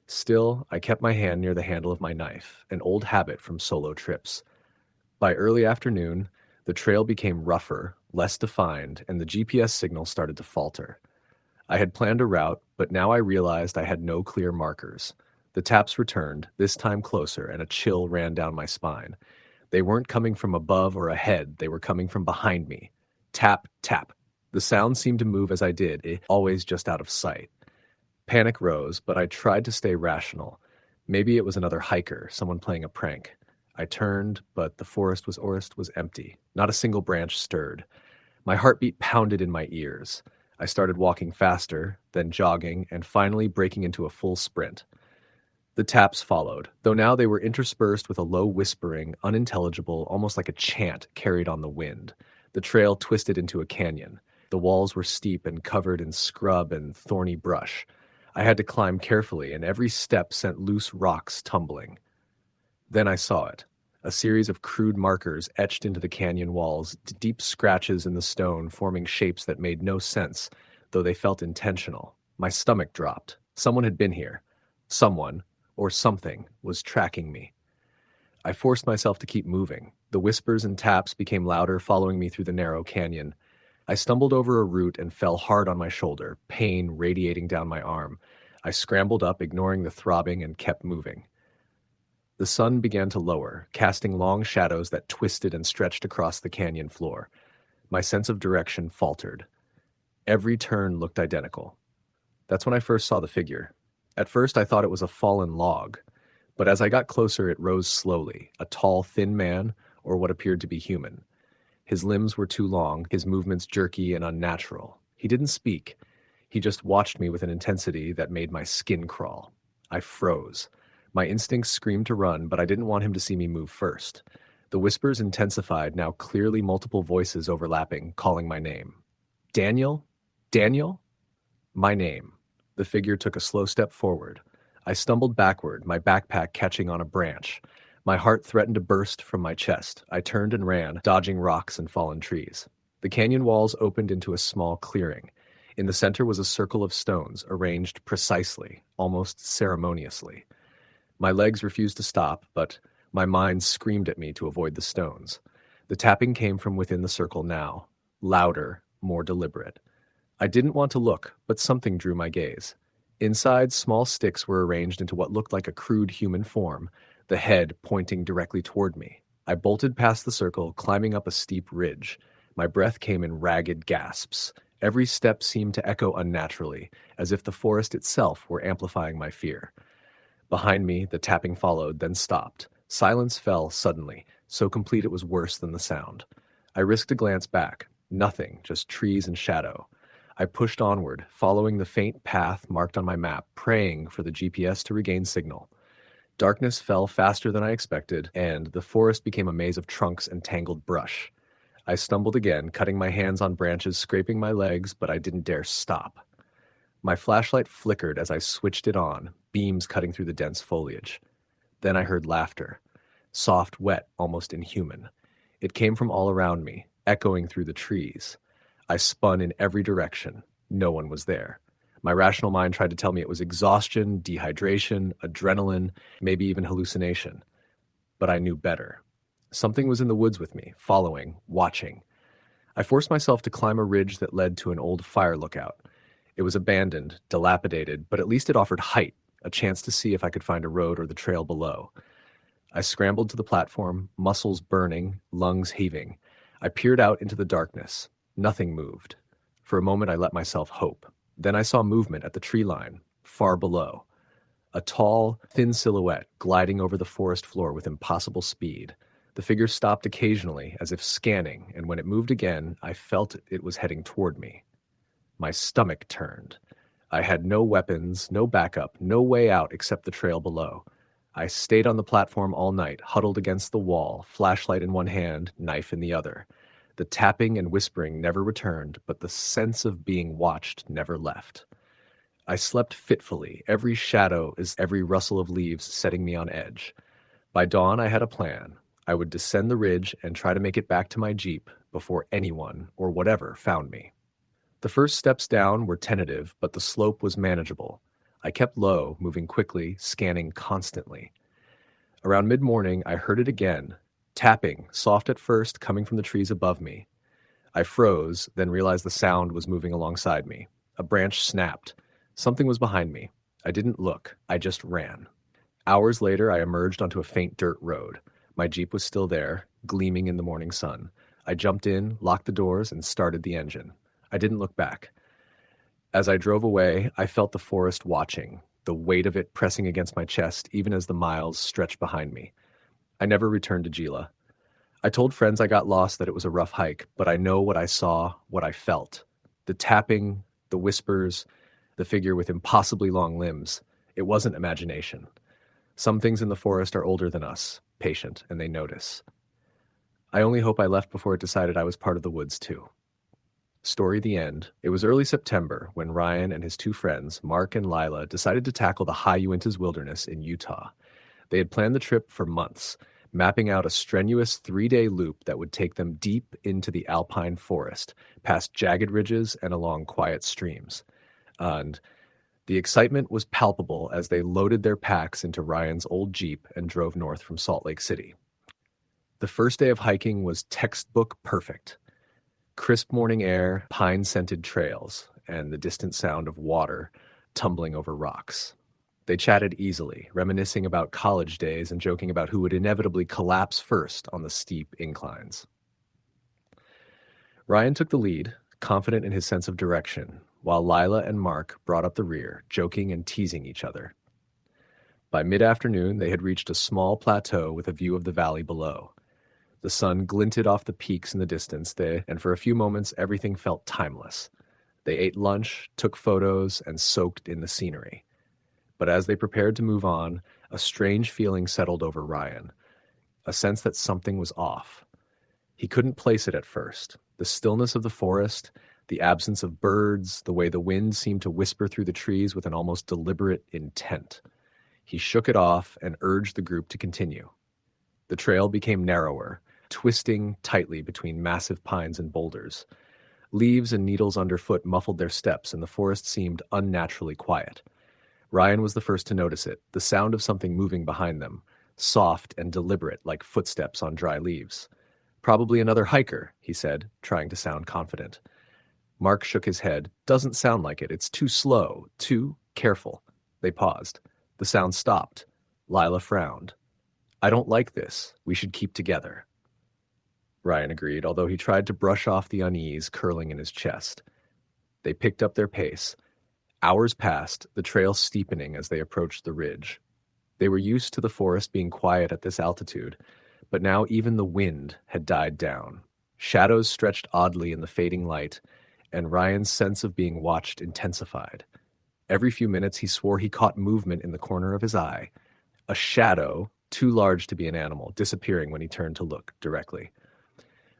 Still, I kept my hand near the handle of my knife, an old habit from solo trips. By early afternoon, the trail became rougher, less defined, and the GPS signal started to falter. I had planned a route, but now I realized I had no clear markers. The taps returned, this time closer, and a chill ran down my spine. They weren't coming from above or ahead, they were coming from behind me. Tap, tap. The sound seemed to move as I did, always just out of sight. Panic rose, but I tried to stay rational. Maybe it was another hiker, someone playing a prank. I turned, but the forest was empty. Not a single branch stirred. My heartbeat pounded in my ears. I started walking faster, then jogging, and finally breaking into a full sprint. The taps followed, though now they were interspersed with a low whispering, unintelligible, almost like a chant carried on the wind. The trail twisted into a canyon. The walls were steep and covered in scrub and thorny brush. I had to climb carefully, and every step sent loose rocks tumbling. Then I saw it. A series of crude markers etched into the canyon walls, deep scratches in the stone forming shapes that made no sense, though they felt intentional. My stomach dropped. Someone had been here. Someone, or something, was tracking me. I forced myself to keep moving. The whispers and taps became louder, following me through the narrow canyon. I stumbled over a root and fell hard on my shoulder, pain radiating down my arm. I scrambled up, ignoring the throbbing, and kept moving. The sun began to lower, casting long shadows that twisted and stretched across the canyon floor. My sense of direction faltered. Every turn looked identical. That's when I first saw the figure. At first, I thought it was a fallen log, but as I got closer, it rose slowly, a tall, thin man, or what appeared to be human. His limbs were too long, his movements jerky and unnatural. He didn't speak. He just watched me with an intensity that made my skin crawl. I froze. My instincts screamed to run, but I didn't want him to see me move first. The whispers intensified, now clearly multiple voices overlapping, calling my name. Daniel? Daniel? My name. The figure took a slow step forward. I stumbled backward, my backpack catching on a branch. My heart threatened to burst from my chest. I turned and ran, dodging rocks and fallen trees. The canyon walls opened into a small clearing. In the center was a circle of stones, arranged precisely, almost ceremoniously. My legs refused to stop, but my mind screamed at me to avoid the stones. The tapping came from within the circle now, louder, more deliberate. I didn't want to look, but something drew my gaze. Inside, small sticks were arranged into what looked like a crude human form, the head pointing directly toward me. I bolted past the circle, climbing up a steep ridge. My breath came in ragged gasps. Every step seemed to echo unnaturally, as if the forest itself were amplifying my fear. Behind me, the tapping followed, then stopped. Silence fell suddenly, so complete it was worse than the sound. I risked a glance back. Nothing, just trees and shadow. I pushed onward, following the faint path marked on my map, praying for the GPS to regain signal. Darkness fell faster than I expected, and the forest became a maze of trunks and tangled brush. I stumbled again, cutting my hands on branches, scraping my legs, but I didn't dare stop. My flashlight flickered as I switched it on, beams cutting through the dense foliage. Then I heard laughter. Soft, wet, almost inhuman. It came from all around me, echoing through the trees. I spun in every direction. No one was there. My rational mind tried to tell me it was exhaustion, dehydration, adrenaline, maybe even hallucination. But I knew better. Something was in the woods with me, following, watching. I forced myself to climb a ridge that led to an old fire lookout. It was abandoned, dilapidated, but at least it offered height, a chance to see if I could find a road or the trail below. I scrambled to the platform, muscles burning, lungs heaving. I peered out into the darkness. Nothing moved. For a moment I let myself hope. Then I saw movement at the tree line, far below. A tall, thin silhouette gliding over the forest floor with impossible speed. The figure stopped occasionally, as if scanning, and when it moved again, I felt it was heading toward me. My stomach turned. I had no weapons, no backup, no way out except the trail below. I stayed on the platform all night, huddled against the wall, flashlight in one hand, knife in the other. The tapping and whispering never returned, but the sense of being watched never left. I slept fitfully, every shadow is every rustle of leaves setting me on edge. By dawn, I had a plan. I would descend the ridge and try to make it back to my Jeep before anyone or whatever found me. The first steps down were tentative, but the slope was manageable. I kept low, moving quickly, scanning constantly. Around mid-morning, I heard it again, tapping, soft at first, coming from the trees above me. I froze, then realized the sound was moving alongside me. A branch snapped. Something was behind me. I didn't look. I just ran. Hours later, I emerged onto a faint dirt road. My Jeep was still there, gleaming in the morning sun. I jumped in, locked the doors, and started the engine. I didn't look back. As I drove away, I felt the forest watching, the weight of it pressing against my chest even as the miles stretched behind me. I never returned to Gila. I told friends I got lost that it was a rough hike, but I know what I saw, what I felt. The tapping, the whispers, the figure with impossibly long limbs. It wasn't imagination. Some things in the forest are older than us, patient, and they notice. I only hope I left before it decided I was part of the woods too. Story the end. It was early September when Ryan and his two friends, Mark and Lila, decided to tackle the high Uintas Wilderness in Utah. They had planned the trip for months, mapping out a strenuous 3-day loop that would take them deep into the alpine forest, past jagged ridges and along quiet streams. And the excitement was palpable as they loaded their packs into Ryan's old Jeep and drove north from Salt Lake City. The first day of hiking was textbook perfect. Crisp morning air, pine-scented trails, and the distant sound of water tumbling over rocks. They chatted easily, reminiscing about college days and joking about who would inevitably collapse first on the steep inclines. Ryan took the lead, confident in his sense of direction, while Lila and Mark brought up the rear, joking and teasing each other. By mid-afternoon, they had reached a small plateau with a view of the valley below. The sun glinted off the peaks in the distance, and for a few moments everything felt timeless. They ate lunch, took photos, and soaked in the scenery. But as they prepared to move on, a strange feeling settled over Ryan, a sense that something was off. He couldn't place it at first. The stillness of the forest, the absence of birds, the way the wind seemed to whisper through the trees with an almost deliberate intent. He shook it off and urged the group to continue. The trail became narrower, twisting tightly between massive pines and boulders. Leaves and needles underfoot muffled their steps, and the forest seemed unnaturally quiet. Ryan was the first to notice it, the sound of something moving behind them, soft and deliberate like footsteps on dry leaves. "Probably another hiker," he said, trying to sound confident. Mark shook his head. "Doesn't sound like it. It's too slow, too careful." They paused. The sound stopped. Lila frowned. "I don't like this. We should keep together." Ryan agreed, although he tried to brush off the unease curling in his chest. They picked up their pace. Hours passed, the trail steepening as they approached the ridge. They were used to the forest being quiet at this altitude, but now even the wind had died down. Shadows stretched oddly in the fading light, and Ryan's sense of being watched intensified. Every few minutes he swore he caught movement in the corner of his eye, a shadow, too large to be an animal, disappearing when he turned to look directly.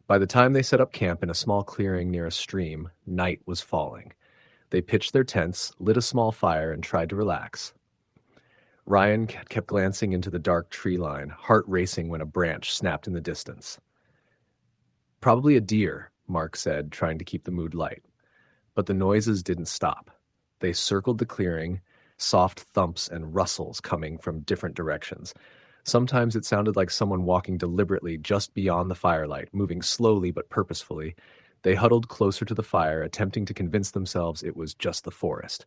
By the time they set up camp in a small clearing near a stream, night was falling. They pitched their tents, lit a small fire, and tried to relax. Ryan kept glancing into the dark tree line, heart racing when a branch snapped in the distance. "Probably a deer," Mark said, trying to keep the mood light. But the noises didn't stop. They circled the clearing, soft thumps and rustles coming from different directions. Sometimes it sounded like someone walking deliberately just beyond the firelight, moving slowly but purposefully. They huddled closer to the fire, attempting to convince themselves it was just the forest.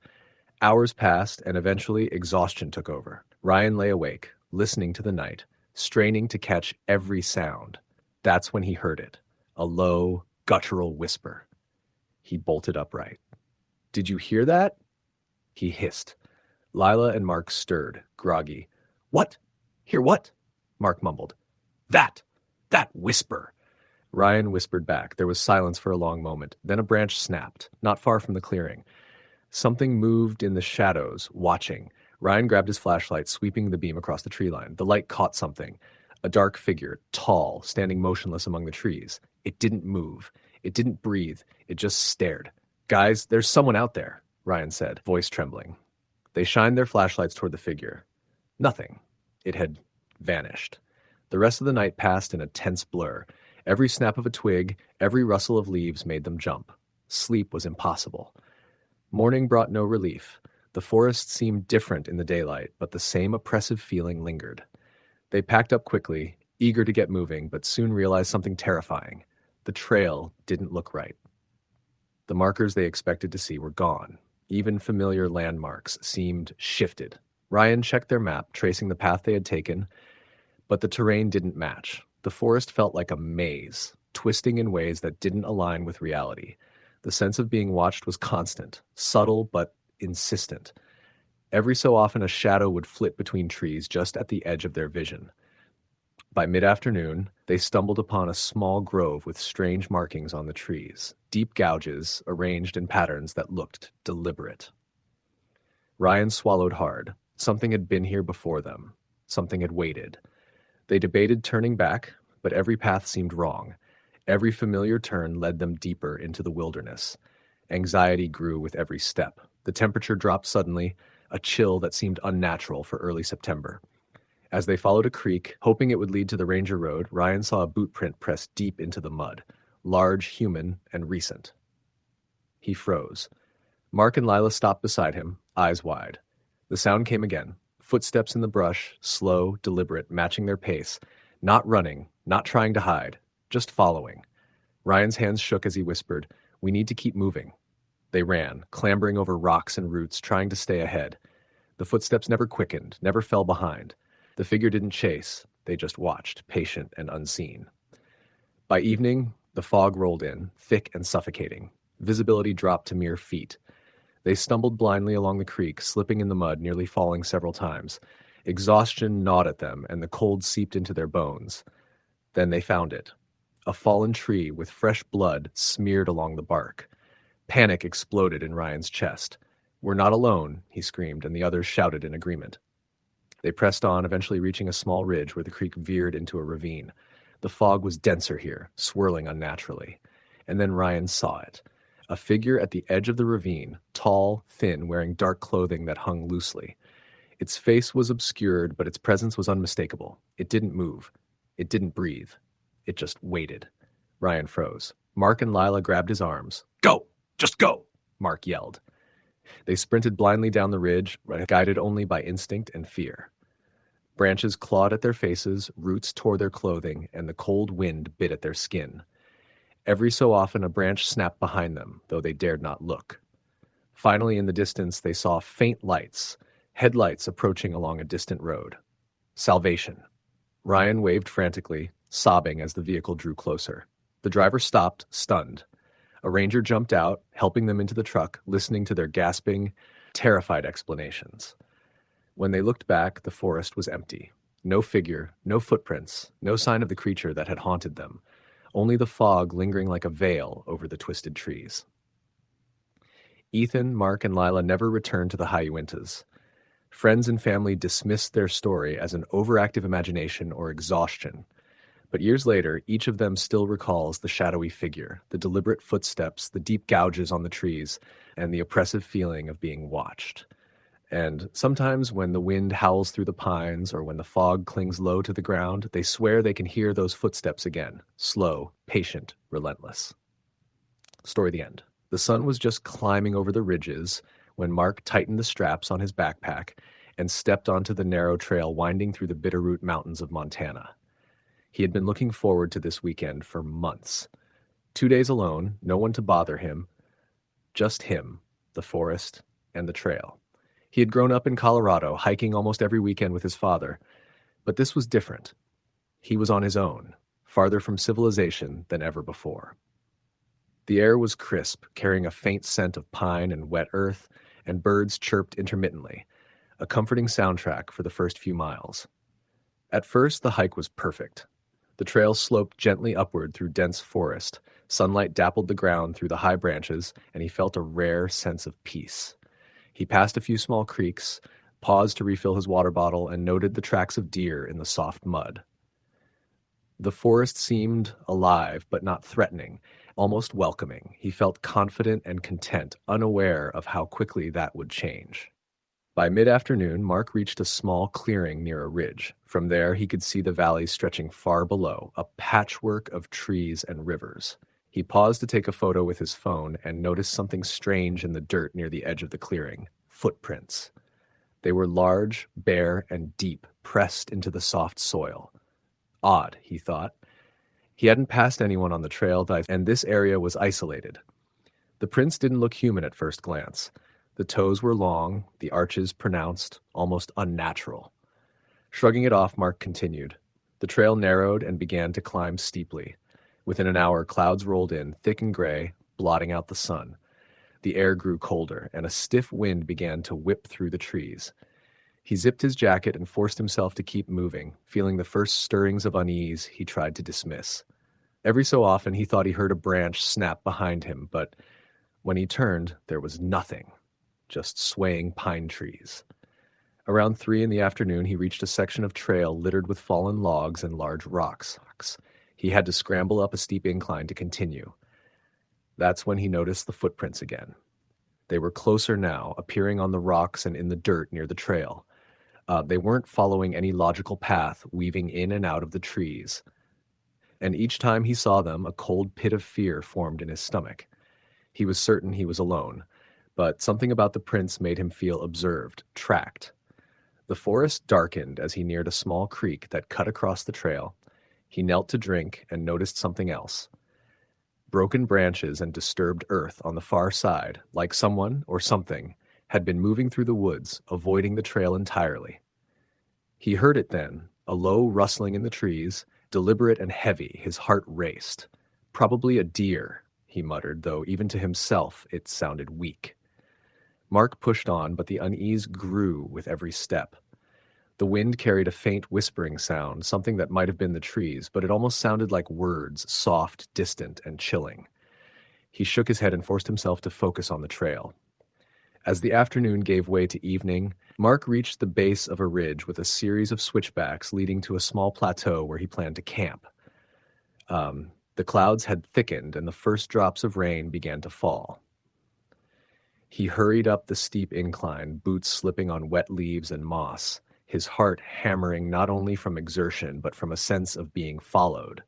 Hours passed, and eventually exhaustion took over. Ryan lay awake, listening to the night, straining to catch every sound. That's when he heard it, a low, guttural whisper. He bolted upright. "Did you hear that?" he hissed. Lila and Mark stirred, groggy. "What? Hear what?" Mark mumbled. That whisper." Ryan whispered back. There was silence for a long moment. Then a branch snapped, not far from the clearing. Something moved in the shadows, watching. Ryan grabbed his flashlight, sweeping the beam across the tree line. The light caught something. A dark figure, tall, standing motionless among the trees. It didn't move. It didn't breathe. It just stared. "Guys, there's someone out there," Ryan said, voice trembling. They shined their flashlights toward the figure. Nothing. It had vanished. The rest of the night passed in a tense blur. Every snap of a twig, every rustle of leaves made them jump. Sleep was impossible. Morning brought no relief. The forest seemed different in the daylight, but the same oppressive feeling lingered. They packed up quickly, eager to get moving, but soon realized something terrifying. The trail didn't look right. The markers they expected to see were gone. Even familiar landmarks seemed shifted. Ryan checked their map, tracing the path they had taken, but the terrain didn't match. The forest felt like a maze, twisting in ways that didn't align with reality. The sense of being watched was constant, subtle but insistent. Every so often a shadow would flit between trees just at the edge of their vision. By mid-afternoon, they stumbled upon a small grove with strange markings on the trees, deep gouges arranged in patterns that looked deliberate. Ryan swallowed hard. Something had been here before them. Something had waited. They debated turning back, but every path seemed wrong. Every familiar turn led them deeper into the wilderness. Anxiety grew with every step. The temperature dropped suddenly, a chill that seemed unnatural for early September. As they followed a creek, hoping it would lead to the Ranger Road, Ryan saw a boot print pressed deep into the mud, large, human, and recent. He froze. Mark and Lila stopped beside him, eyes wide. The sound came again. Footsteps in the brush, slow, deliberate, matching their pace. Not running, not trying to hide, just following. Ryan's hands shook as he whispered, "We need to keep moving." They ran, clambering over rocks and roots, trying to stay ahead. The footsteps never quickened, never fell behind. The figure didn't chase, they just watched, patient and unseen. By evening, the fog rolled in, thick and suffocating. Visibility dropped to mere feet. They stumbled blindly along the creek, slipping in the mud, nearly falling several times. Exhaustion gnawed at them, and the cold seeped into their bones. Then they found it. A fallen tree with fresh blood smeared along the bark. Panic exploded in Ryan's chest. "We're not alone," he screamed, and the others shouted in agreement. They pressed on, eventually reaching a small ridge where the creek veered into a ravine. The fog was denser here, swirling unnaturally. And then Ryan saw it. A figure at the edge of the ravine, tall, thin, wearing dark clothing that hung loosely. Its face was obscured, but its presence was unmistakable. It didn't move. It didn't breathe. It just waited. Ryan froze. Mark and Lila grabbed his arms. "Go! Just go!" Mark yelled. They sprinted blindly down the ridge, guided only by instinct and fear. Branches clawed at their faces, roots tore their clothing, and the cold wind bit at their skin. Every so often a branch snapped behind them, though they dared not look. Finally, in the distance, they saw faint lights, headlights approaching along a distant road. Salvation. Ryan waved frantically, sobbing as the vehicle drew closer. The driver stopped, stunned. A ranger jumped out, helping them into the truck, listening to their gasping, terrified explanations. When they looked back, the forest was empty. No figure, no footprints, no sign of the creature that had haunted them. Only the fog lingering like a veil over the twisted trees. Ethan, Mark, and Lila never returned to the Hayuintas. Friends and family dismissed their story as an overactive imagination or exhaustion. But years later, each of them still recalls the shadowy figure, the deliberate footsteps, the deep gouges on the trees, and the oppressive feeling of being watched. And sometimes when the wind howls through the pines or when the fog clings low to the ground, they swear they can hear those footsteps again, slow, patient, relentless. Story the end. The sun was just climbing over the ridges when Mark tightened the straps on his backpack and stepped onto the narrow trail winding through the Bitterroot Mountains of Montana. He had been looking forward to this weekend for months. 2 days alone, no one to bother him, just him, the forest, and the trail. He had grown up in Colorado, hiking almost every weekend with his father, but this was different. He was on his own, farther from civilization than ever before. The air was crisp, carrying a faint scent of pine and wet earth, and birds chirped intermittently, a comforting soundtrack for the first few miles. At first, the hike was perfect. The trail sloped gently upward through dense forest. Sunlight dappled the ground through the high branches, and he felt a rare sense of peace. He passed a few small creeks, paused to refill his water bottle, and noted the tracks of deer in the soft mud. The forest seemed alive, but not threatening, almost welcoming. He felt confident and content, unaware of how quickly that would change. By mid-afternoon, Mark reached a small clearing near a ridge. From there, he could see the valley stretching far below, a patchwork of trees and rivers. He paused to take a photo with his phone and noticed something strange in the dirt near the edge of the clearing. Footprints. They were large, bare, and deep, pressed into the soft soil. Odd, he thought. He hadn't passed anyone on the trail, and this area was isolated. The prints didn't look human at first glance. The toes were long, the arches pronounced, almost unnatural. Shrugging it off, Mark continued. The trail narrowed and began to climb steeply. Within an hour, clouds rolled in, thick and gray, blotting out the sun. The air grew colder, and a stiff wind began to whip through the trees. He zipped his jacket and forced himself to keep moving, feeling the first stirrings of unease he tried to dismiss. Every so often, he thought he heard a branch snap behind him, but when he turned, there was nothing. Just swaying pine trees. Around 3 in the afternoon, he reached a section of trail littered with fallen logs and large rocks. He had to scramble up a steep incline to continue. That's when he noticed the footprints again. They were closer now, appearing on the rocks and in the dirt near the trail. They weren't following any logical path, weaving in and out of the trees. And each time he saw them, a cold pit of fear formed in his stomach. He was certain he was alone. But something about the prints made him feel observed, tracked. The forest darkened as he neared a small creek that cut across the trail. He knelt to drink and noticed something else. Broken branches and disturbed earth on the far side, like someone or something, had been moving through the woods, avoiding the trail entirely. He heard it then, a low rustling in the trees, deliberate and heavy. His heart raced. Probably a deer, he muttered, though even to himself it sounded weak. Mark pushed on, but the unease grew with every step. The wind carried a faint whispering sound, something that might have been the trees, but it almost sounded like words, soft, distant, and chilling. He shook his head and forced himself to focus on the trail. As the afternoon gave way to evening, Mark reached the base of a ridge with a series of switchbacks leading to a small plateau where he planned to camp. The clouds had thickened and the first drops of rain began to fall. He hurried up the steep incline, boots slipping on wet leaves and moss, his heart hammering not only from exertion but from a sense of being followed.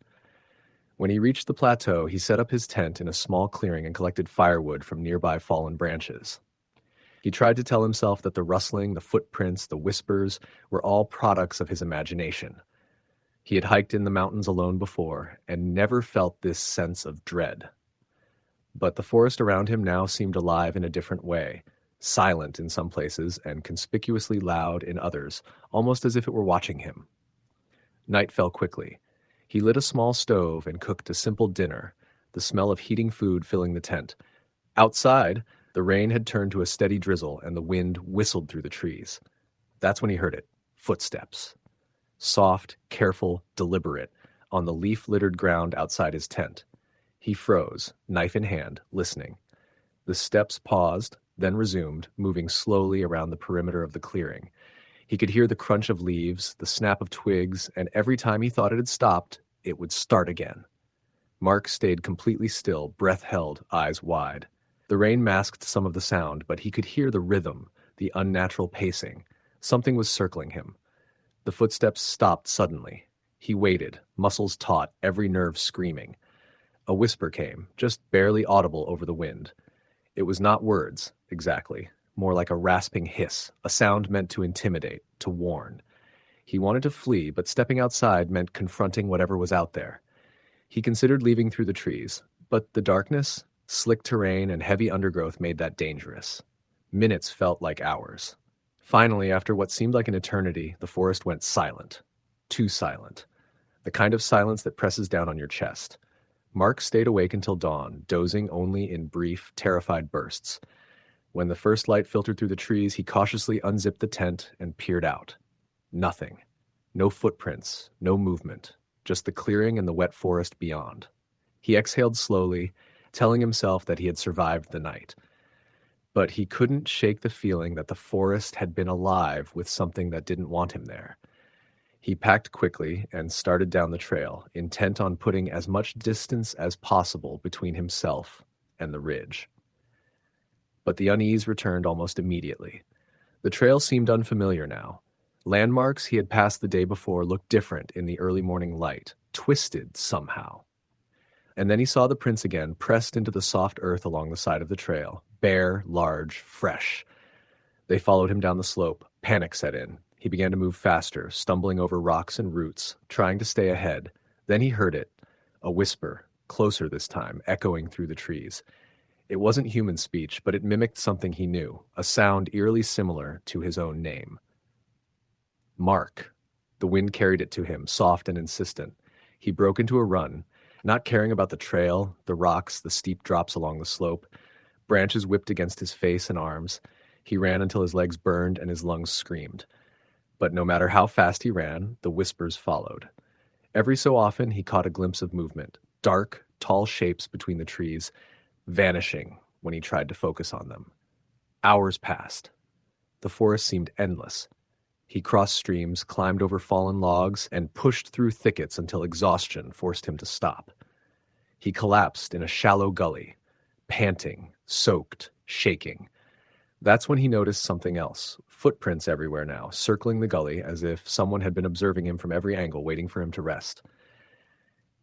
When he reached the plateau, he set up his tent in a small clearing and collected firewood from nearby fallen branches. He tried to tell himself that the rustling, the footprints, the whispers were all products of his imagination. He had hiked in the mountains alone before and never felt this sense of dread. But the forest around him now seemed alive in a different way, silent in some places and conspicuously loud in others, almost as if it were watching him. Night fell quickly. He lit a small stove and cooked a simple dinner, the smell of heating food filling the tent. Outside, the rain had turned to a steady drizzle and the wind whistled through the trees. That's when he heard it. Footsteps. Soft, careful, deliberate, on the leaf-littered ground outside his tent. He froze, knife in hand, listening. The steps paused, then resumed, moving slowly around the perimeter of the clearing. He could hear the crunch of leaves, the snap of twigs, and every time he thought it had stopped, it would start again. Mark stayed completely still, breath held, eyes wide. The rain masked some of the sound, but he could hear the rhythm, the unnatural pacing. Something was circling him. The footsteps stopped suddenly. He waited, muscles taut, every nerve screaming. A whisper came, just barely audible over the wind. It was not words, exactly, more like a rasping hiss, a sound meant to intimidate, to warn. He wanted to flee, but stepping outside meant confronting whatever was out there. He considered leaving through the trees, but the darkness, slick terrain, and heavy undergrowth made that dangerous. Minutes felt like hours. Finally, after what seemed like an eternity, the forest went silent. Too silent. The kind of silence that presses down on your chest. Mark stayed awake until dawn, dozing only in brief, terrified bursts. When the first light filtered through the trees, he cautiously unzipped the tent and peered out. Nothing. No footprints, no movement, just the clearing and the wet forest beyond. He exhaled slowly, telling himself that he had survived the night. But he couldn't shake the feeling that the forest had been alive with something that didn't want him there. He packed quickly and started down the trail, intent on putting as much distance as possible between himself and the ridge. But the unease returned almost immediately. The trail seemed unfamiliar now. Landmarks he had passed the day before looked different in the early morning light, twisted somehow. And then he saw the prints again, pressed into the soft earth along the side of the trail, bare, large, fresh. They followed him down the slope. Panic set in. He began to move faster, stumbling over rocks and roots, trying to stay ahead. Then he heard it, a whisper, closer this time, echoing through the trees. It wasn't human speech, but it mimicked something he knew, a sound eerily similar to his own name. Mark. The wind carried it to him, soft and insistent. He broke into a run, not caring about the trail, the rocks, the steep drops along the slope. Branches whipped against his face and arms. He ran until his legs burned and his lungs screamed. But no matter how fast he ran, the whispers followed. Every so often he caught a glimpse of movement, dark, tall shapes between the trees, vanishing when he tried to focus on them. Hours passed. The forest seemed endless. He crossed streams, climbed over fallen logs, and pushed through thickets until exhaustion forced him to stop. He collapsed in a shallow gully, panting, soaked, shaking. That's when he noticed something else. Footprints everywhere now, circling the gully as if someone had been observing him from every angle, waiting for him to rest.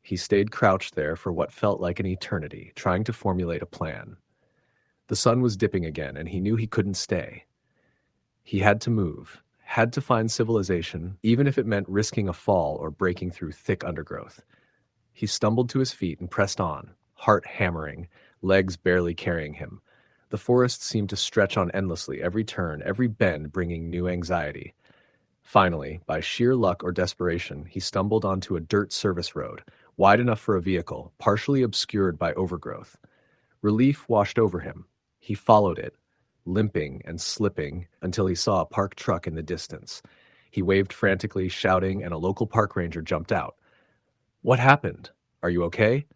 He stayed crouched there for what felt like an eternity, trying to formulate a plan. The sun was dipping again, and he knew he couldn't stay. He had to move, had to find civilization, even if it meant risking a fall or breaking through thick undergrowth. He stumbled to his feet and pressed on, heart hammering, legs barely carrying him. The forest seemed to stretch on endlessly, every turn, every bend bringing new anxiety. Finally, by sheer luck or desperation, he stumbled onto a dirt service road, wide enough for a vehicle, partially obscured by overgrowth. Relief washed over him. He followed it, limping and slipping, until he saw a parked truck in the distance. He waved frantically, shouting, and a local park ranger jumped out. "What happened? Are you okay?"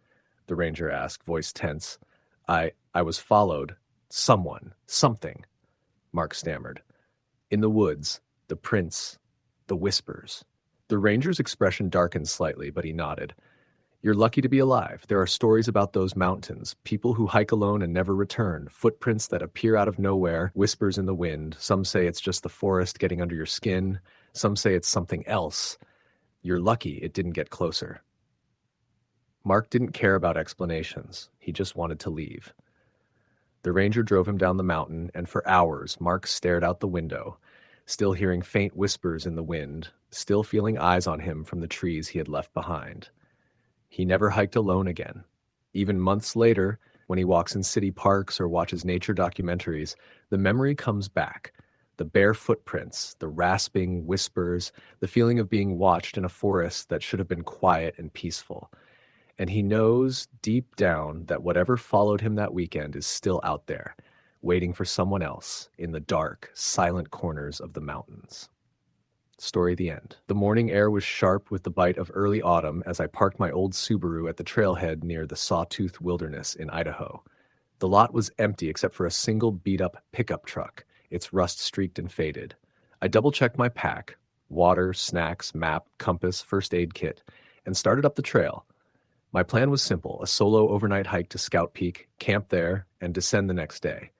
the ranger asked, voice tense. I was followed. Someone. Something," Mark stammered. "In the woods. The prints. The whispers." The ranger's expression darkened slightly, but he nodded. "You're lucky to be alive. There are stories about those mountains, people who hike alone and never return, footprints that appear out of nowhere, whispers in the wind. Some say it's just the forest getting under your skin. Some say it's something else. You're lucky it didn't get closer." Mark didn't care about explanations. He just wanted to leave. The ranger drove him down the mountain, and for hours Mark stared out the window, still hearing faint whispers in the wind, still feeling eyes on him from the trees he had left behind. He never hiked alone again. Even months later, when he walks in city parks or watches nature documentaries, the memory comes back. The bare footprints, the rasping whispers, the feeling of being watched in a forest that should have been quiet and peaceful. And he knows deep down that whatever followed him that weekend is still out there, waiting for someone else in the dark, silent corners of the mountains. Story the end. The morning air was sharp with the bite of early autumn as I parked my old Subaru at the trailhead near the Sawtooth Wilderness in Idaho. The lot was empty except for a single beat-up pickup truck, its rust streaked and faded. I double-checked my pack, water, snacks, map, compass, first aid kit, and started up the trail. My plan was simple, a solo overnight hike to Scout Peak, camp there, and descend the next day.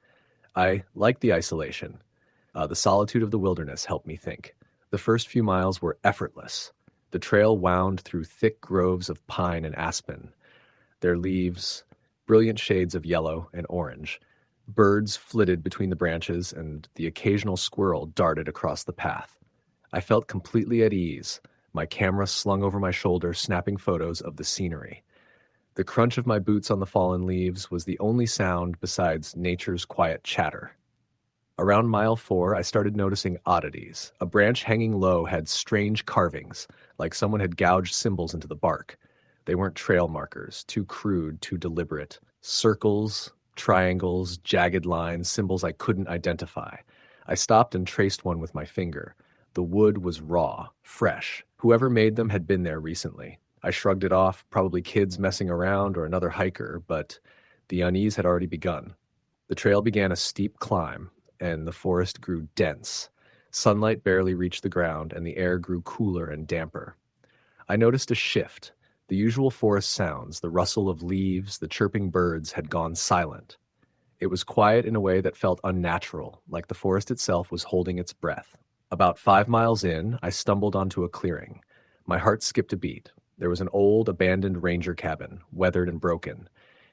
I liked the isolation. The solitude of the wilderness helped me think. The first few miles were effortless. The trail wound through thick groves of pine and aspen, their leaves brilliant shades of yellow and orange. Birds flitted between the branches, and the occasional squirrel darted across the path. I felt completely at ease, my camera slung over my shoulder, snapping photos of the scenery. The crunch of my boots on the fallen leaves was the only sound besides nature's quiet chatter. Around mile 4, I started noticing oddities. A branch hanging low had strange carvings, like someone had gouged symbols into the bark. They weren't trail markers, too crude, too deliberate. Circles, triangles, jagged lines, symbols I couldn't identify. I stopped and traced one with my finger. The wood was raw, fresh. Whoever made them had been there recently. I shrugged it off, probably kids messing around or another hiker, but the unease had already begun. The trail began a steep climb, and the forest grew dense. Sunlight barely reached the ground, and the air grew cooler and damper. I noticed a shift. The usual forest sounds, the rustle of leaves, the chirping birds, had gone silent. It was quiet in a way that felt unnatural, like the forest itself was holding its breath. About 5 miles in, I stumbled onto a clearing. My heart skipped a beat. There was an old, abandoned ranger cabin, weathered and broken.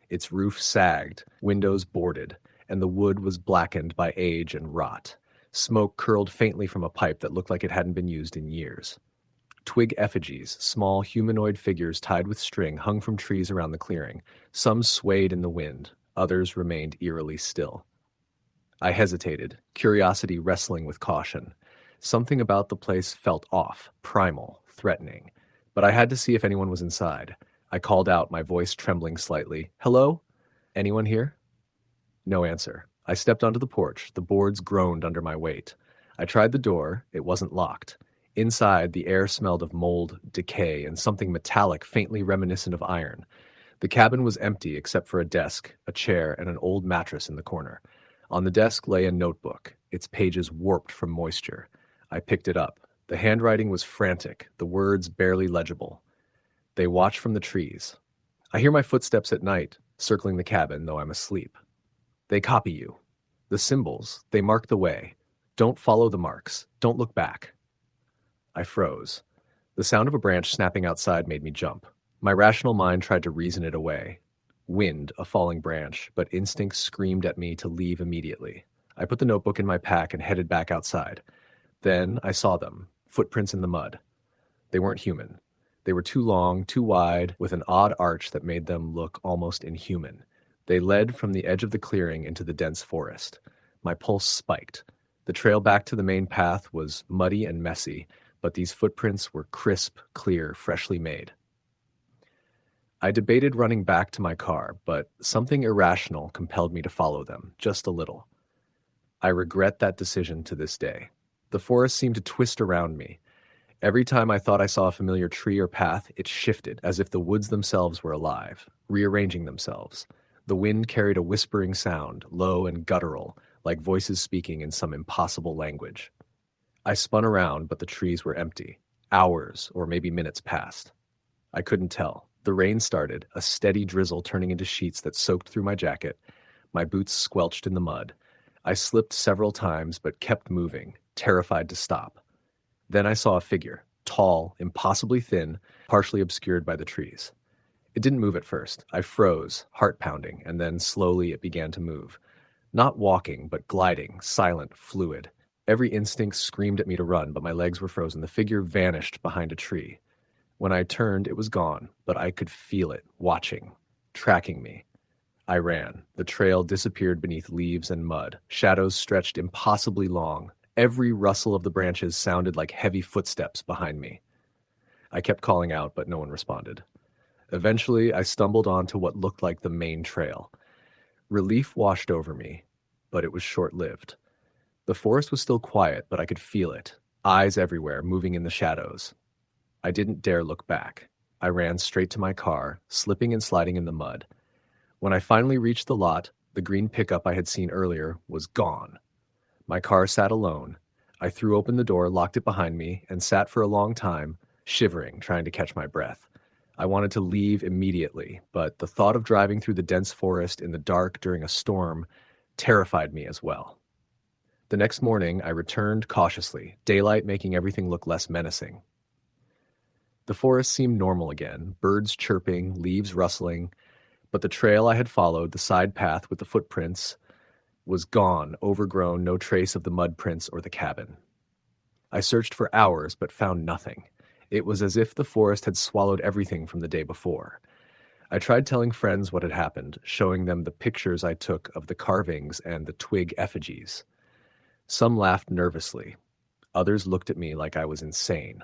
Its roof sagged, windows boarded, and the wood was blackened by age and rot. Smoke curled faintly from a pipe that looked like it hadn't been used in years. Twig effigies, small humanoid figures tied with string, hung from trees around the clearing. Some swayed in the wind, others remained eerily still. I hesitated, curiosity wrestling with caution. Something about the place felt off, primal, threatening. But I had to see if anyone was inside. I called out, my voice trembling slightly. "Hello? Anyone here?" No answer. I stepped onto the porch. The boards groaned under my weight. I tried the door. It wasn't locked. Inside, the air smelled of mold, decay, and something metallic faintly reminiscent of iron. The cabin was empty except for a desk, a chair, and an old mattress in the corner. On the desk lay a notebook, its pages warped from moisture. I picked it up. The handwriting was frantic, the words barely legible. They watch from the trees. I hear my footsteps at night, circling the cabin, though I'm asleep. They copy you. The symbols, they mark the way. Don't follow the marks. Don't look back. I froze. The sound of a branch snapping outside made me jump. My rational mind tried to reason it away. Wind, a falling branch, but instinct screamed at me to leave immediately. I put the notebook in my pack and headed back outside. Then I saw them, footprints in the mud. They weren't human. They were too long, too wide, with an odd arch that made them look almost inhuman. They led from the edge of the clearing into the dense forest. My pulse spiked. The trail back to the main path was muddy and messy, but these footprints were crisp, clear, freshly made. I debated running back to my car, but something irrational compelled me to follow them, just a little. I regret that decision to this day. The forest seemed to twist around me. Every time I thought I saw a familiar tree or path, it shifted, as if the woods themselves were alive, rearranging themselves. The wind carried a whispering sound, low and guttural, like voices speaking in some impossible language. I spun around, but the trees were empty. Hours, or maybe minutes passed. I couldn't tell. The rain started, a steady drizzle turning into sheets that soaked through my jacket. My boots squelched in the mud. I slipped several times, but kept moving, terrified to stop. Then I saw a figure, tall, impossibly thin, partially obscured by the trees. It didn't move at first. I froze, heart pounding, and then slowly it began to move. Not walking, but gliding, silent, fluid. Every instinct screamed at me to run, but my legs were frozen. The figure vanished behind a tree. When I turned, it was gone, but I could feel it, watching, tracking me. I ran. The trail disappeared beneath leaves and mud. Shadows stretched impossibly long. Every rustle of the branches sounded like heavy footsteps behind me. I kept calling out, but no one responded. Eventually, I stumbled onto what looked like the main trail. Relief washed over me, but it was short-lived. The forest was still quiet, but I could feel it. Eyes everywhere, moving in the shadows. I didn't dare look back. I ran straight to my car, slipping and sliding in the mud. When I finally reached the lot, the green pickup I had seen earlier was gone. My car sat alone. I threw open the door, locked it behind me, and sat for a long time, shivering, trying to catch my breath. I wanted to leave immediately, but the thought of driving through the dense forest in the dark during a storm terrified me as well. The next morning, I returned cautiously, daylight making everything look less menacing. The forest seemed normal again, birds chirping, leaves rustling, but the trail I had followed, the side path with the footprints, was gone, overgrown, no trace of the mud prints or the cabin. I searched for hours, but found nothing. It was as if the forest had swallowed everything from the day before. I tried telling friends what had happened, showing them the pictures I took of the carvings and the twig effigies. Some laughed nervously. Others looked at me like I was insane.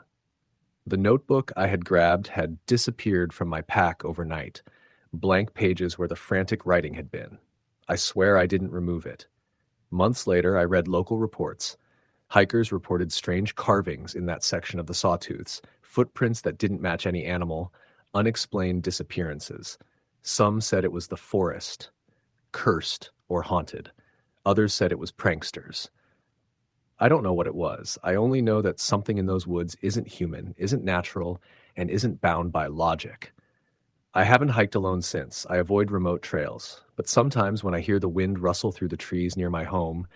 The notebook I had grabbed had disappeared from my pack overnight, blank pages where the frantic writing had been. I swear I didn't remove it. Months later, I read local reports. Hikers reported strange carvings in that section of the Sawtooths, footprints that didn't match any animal, unexplained disappearances. Some said it was the forest, cursed or haunted. Others said it was pranksters. I don't know what it was. I only know that something in those woods isn't human, isn't natural, and isn't bound by logic. I haven't hiked alone since. I avoid remote trails. But sometimes when I hear the wind rustle through the trees near my home,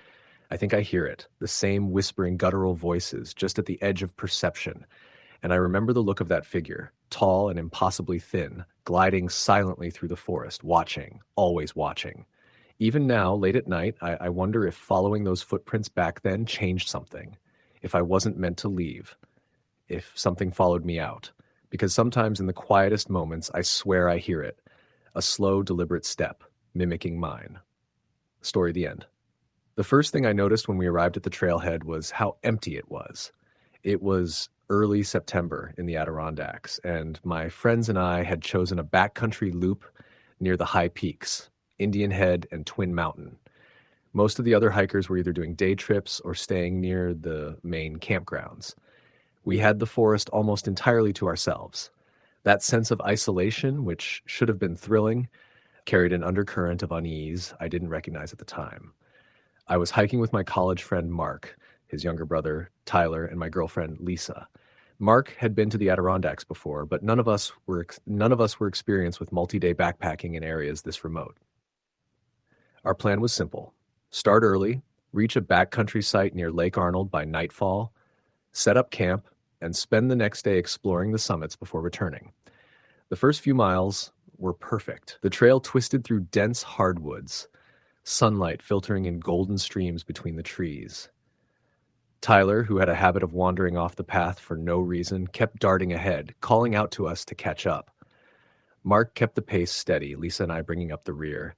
I think I hear it, the same whispering guttural voices just at the edge of perception. And I remember the look of that figure, tall and impossibly thin, gliding silently through the forest, watching, always watching. Even now, late at night, I wonder if following those footprints back then changed something. If I wasn't meant to leave. If something followed me out. Because sometimes in the quietest moments, I swear I hear it. A slow, deliberate step, mimicking mine. Story the end. The first thing I noticed when we arrived at the trailhead was how empty it was. It was early September in the Adirondacks, and my friends and I had chosen a backcountry loop near the high peaks, Indian Head and Twin Mountain. Most of the other hikers were either doing day trips or staying near the main campgrounds. We had the forest almost entirely to ourselves. That sense of isolation, which should have been thrilling, carried an undercurrent of unease I didn't recognize at the time. I was hiking with my college friend Mark, his younger brother Tyler, and my girlfriend Lisa. Mark had been to the Adirondacks before, but none of us were experienced with multi-day backpacking in areas this remote. Our plan was simple. Start early, reach a backcountry site near Lake Arnold by nightfall, set up camp, and spend the next day exploring the summits before returning. The first few miles were perfect. The trail twisted through dense hardwoods, sunlight filtering in golden streams between the trees. Tyler, who had a habit of wandering off the path for no reason, kept darting ahead, calling out to us to catch up. Mark kept the pace steady, Lisa and I bringing up the rear.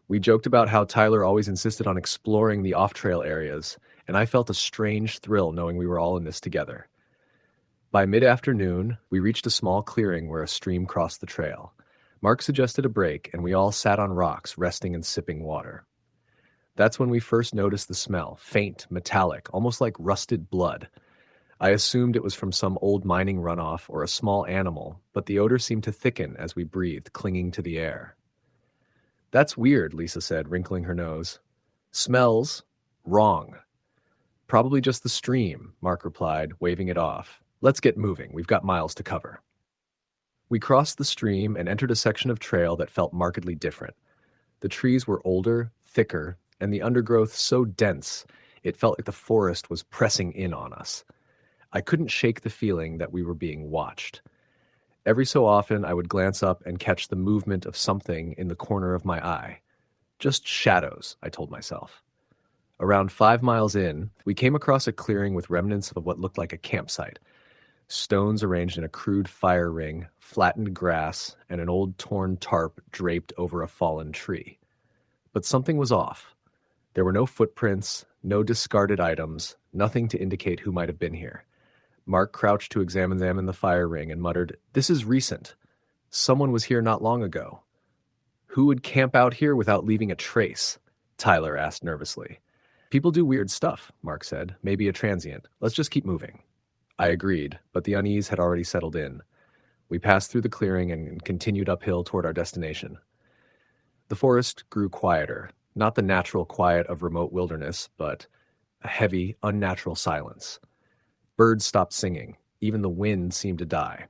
We joked about how Tyler always insisted on exploring the off-trail areas, and I felt a strange thrill knowing we were all in this together. By mid-afternoon, we reached a small clearing where a stream crossed the trail. Mark suggested a break, and we all sat on rocks, resting and sipping water. That's when we first noticed the smell, faint, metallic, almost like rusted blood. I assumed it was from some old mining runoff or a small animal, but the odor seemed to thicken as we breathed, clinging to the air. "That's weird," Lisa said, wrinkling her nose. "Smells wrong." "Probably just the stream," Mark replied, waving it off. "Let's get moving. We've got miles to cover." We crossed the stream and entered a section of trail that felt markedly different. The trees were older, thicker, and the undergrowth so dense it felt like the forest was pressing in on us. I couldn't shake the feeling that we were being watched. Every so often, I would glance up and catch the movement of something in the corner of my eye. Just shadows, I told myself. Around 5 miles in, we came across a clearing with remnants of what looked like a campsite. Stones arranged in a crude fire ring, flattened grass, and an old torn tarp draped over a fallen tree. But something was off. There were no footprints, no discarded items, nothing to indicate who might have been here. Mark crouched to examine them in the fire ring and muttered, "This is recent. Someone was here not long ago." "Who would camp out here without leaving a trace?" Tyler asked nervously. "People do weird stuff," Mark said. "Maybe a transient. Let's just keep moving." I agreed, but the unease had already settled in. We passed through the clearing and continued uphill toward our destination. The forest grew quieter, not the natural quiet of remote wilderness, but a heavy, unnatural silence. Birds stopped singing. Even the wind seemed to die.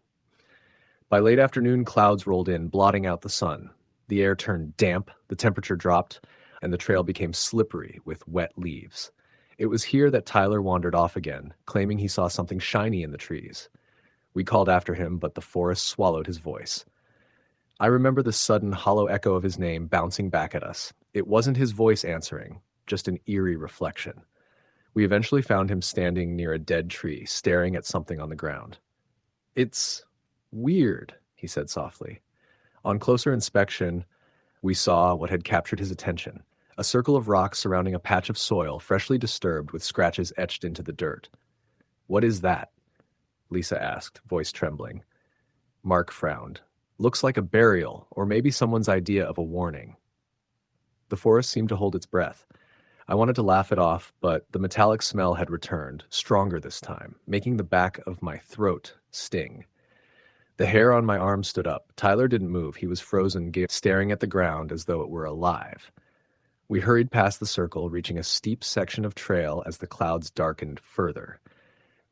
By late afternoon, clouds rolled in, blotting out the sun. The air turned damp, the temperature dropped, and the trail became slippery with wet leaves. It was here that Tyler wandered off again, claiming he saw something shiny in the trees. We called after him, but the forest swallowed his voice. I remember the sudden hollow echo of his name bouncing back at us. It wasn't his voice answering, just an eerie reflection. We eventually found him standing near a dead tree, staring at something on the ground. "It's weird," he said softly. On closer inspection, we saw what had captured his attention, a circle of rocks surrounding a patch of soil freshly disturbed with scratches etched into the dirt. "What is that?" Lisa asked, voice trembling. Mark frowned. "Looks like a burial, or maybe someone's idea of a warning." The forest seemed to hold its breath. I wanted to laugh it off, but the metallic smell had returned, stronger this time, making the back of my throat sting. The hair on my arm stood up. Tyler didn't move. He was frozen, staring at the ground as though it were alive. We hurried past the circle, reaching a steep section of trail as the clouds darkened further.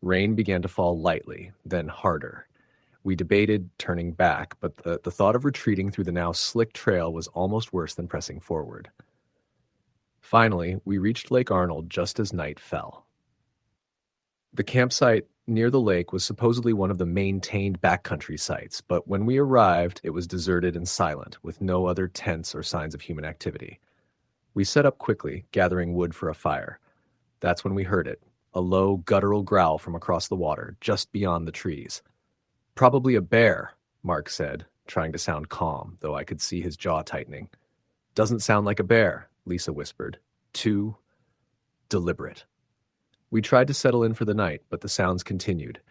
Rain began to fall lightly, then harder. We debated turning back, but the thought of retreating through the now slick trail was almost worse than pressing forward. Finally, we reached Lake Arnold just as night fell. The campsite near the lake was supposedly one of the maintained backcountry sites, but when we arrived, it was deserted and silent, with no other tents or signs of human activity. We set up quickly, gathering wood for a fire. That's when we heard it, a low, guttural growl from across the water, just beyond the trees. "Probably a bear," Mark said, trying to sound calm, though I could see his jaw tightening. "Doesn't sound like a bear," Lisa whispered. "Too deliberate." We tried to settle in for the night, but the sounds continued.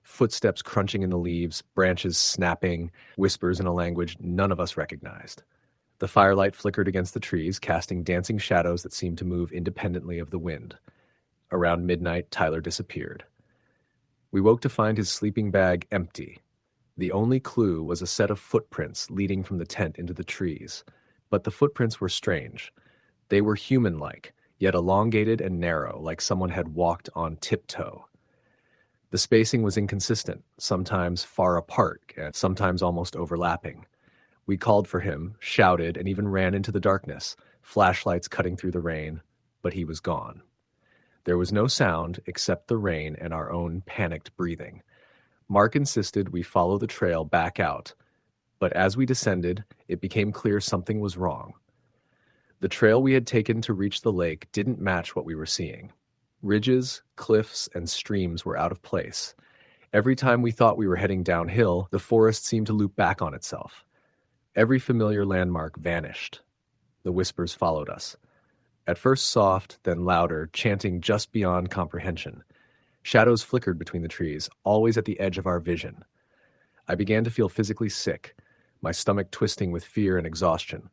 Footsteps crunching in the leaves, branches snapping, whispers in a language none of us recognized. The firelight flickered against the trees, casting dancing shadows that seemed to move independently of the wind. Around midnight, Tyler disappeared. We woke to find his sleeping bag empty. The only clue was a set of footprints leading from the tent into the trees. But the footprints were strange. They were human-like, yet elongated and narrow, like someone had walked on tiptoe. The spacing was inconsistent, sometimes far apart, and sometimes almost overlapping. We called for him, shouted, and even ran into the darkness, flashlights cutting through the rain, but he was gone. There was no sound except the rain and our own panicked breathing. Mark insisted we follow the trail back out, but as we descended, it became clear something was wrong. The trail we had taken to reach the lake didn't match what we were seeing. Ridges, cliffs, and streams were out of place. Every time we thought we were heading downhill, the forest seemed to loop back on itself. Every familiar landmark vanished. The whispers followed us. At first soft, then louder, chanting just beyond comprehension. Shadows flickered between the trees, always at the edge of our vision. I began to feel physically sick, my stomach twisting with fear and exhaustion.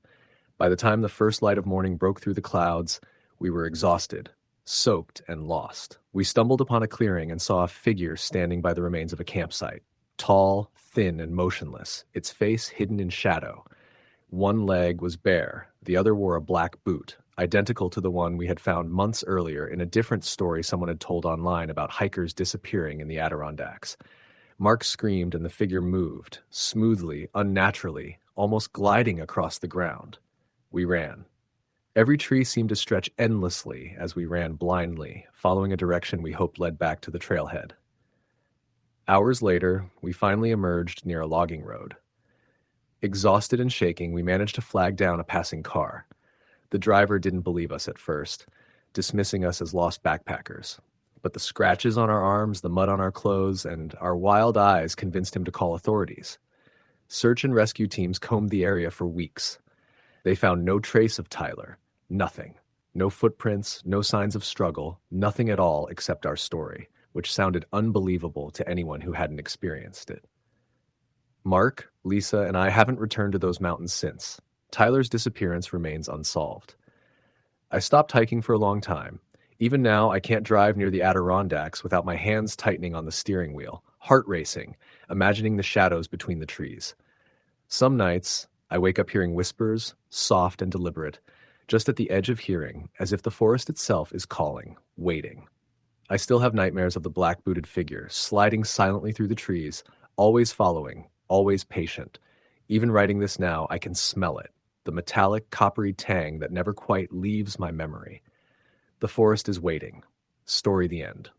By the time the first light of morning broke through the clouds, we were exhausted, soaked, and lost. We stumbled upon a clearing and saw a figure standing by the remains of a campsite. Tall, thin, and motionless, its face hidden in shadow. One leg was bare, the other wore a black boot, identical to the one we had found months earlier in a different story someone had told online about hikers disappearing in the Adirondacks. Mark screamed and the figure moved, smoothly, unnaturally, almost gliding across the ground. We ran. Every tree seemed to stretch endlessly as we ran blindly, following a direction we hoped led back to the trailhead. Hours later, we finally emerged near a logging road. Exhausted and shaking, we managed to flag down a passing car. The driver didn't believe us at first, dismissing us as lost backpackers. But the scratches on our arms, the mud on our clothes, and our wild eyes convinced him to call authorities. Search and rescue teams combed the area for weeks. They found no trace of Tyler, nothing. No footprints, no signs of struggle, nothing at all except our story, which sounded unbelievable to anyone who hadn't experienced it. Mark, Lisa, and I haven't returned to those mountains since. Tyler's disappearance remains unsolved. I stopped hiking for a long time. Even now, I can't drive near the Adirondacks without my hands tightening on the steering wheel, heart racing, imagining the shadows between the trees. Some nights, I wake up hearing whispers, soft and deliberate, just at the edge of hearing, as if the forest itself is calling, waiting. I still have nightmares of the black-booted figure, sliding silently through the trees, always following, always patient. Even writing this now, I can smell it, the metallic, coppery tang that never quite leaves my memory. The forest is waiting. Story the end.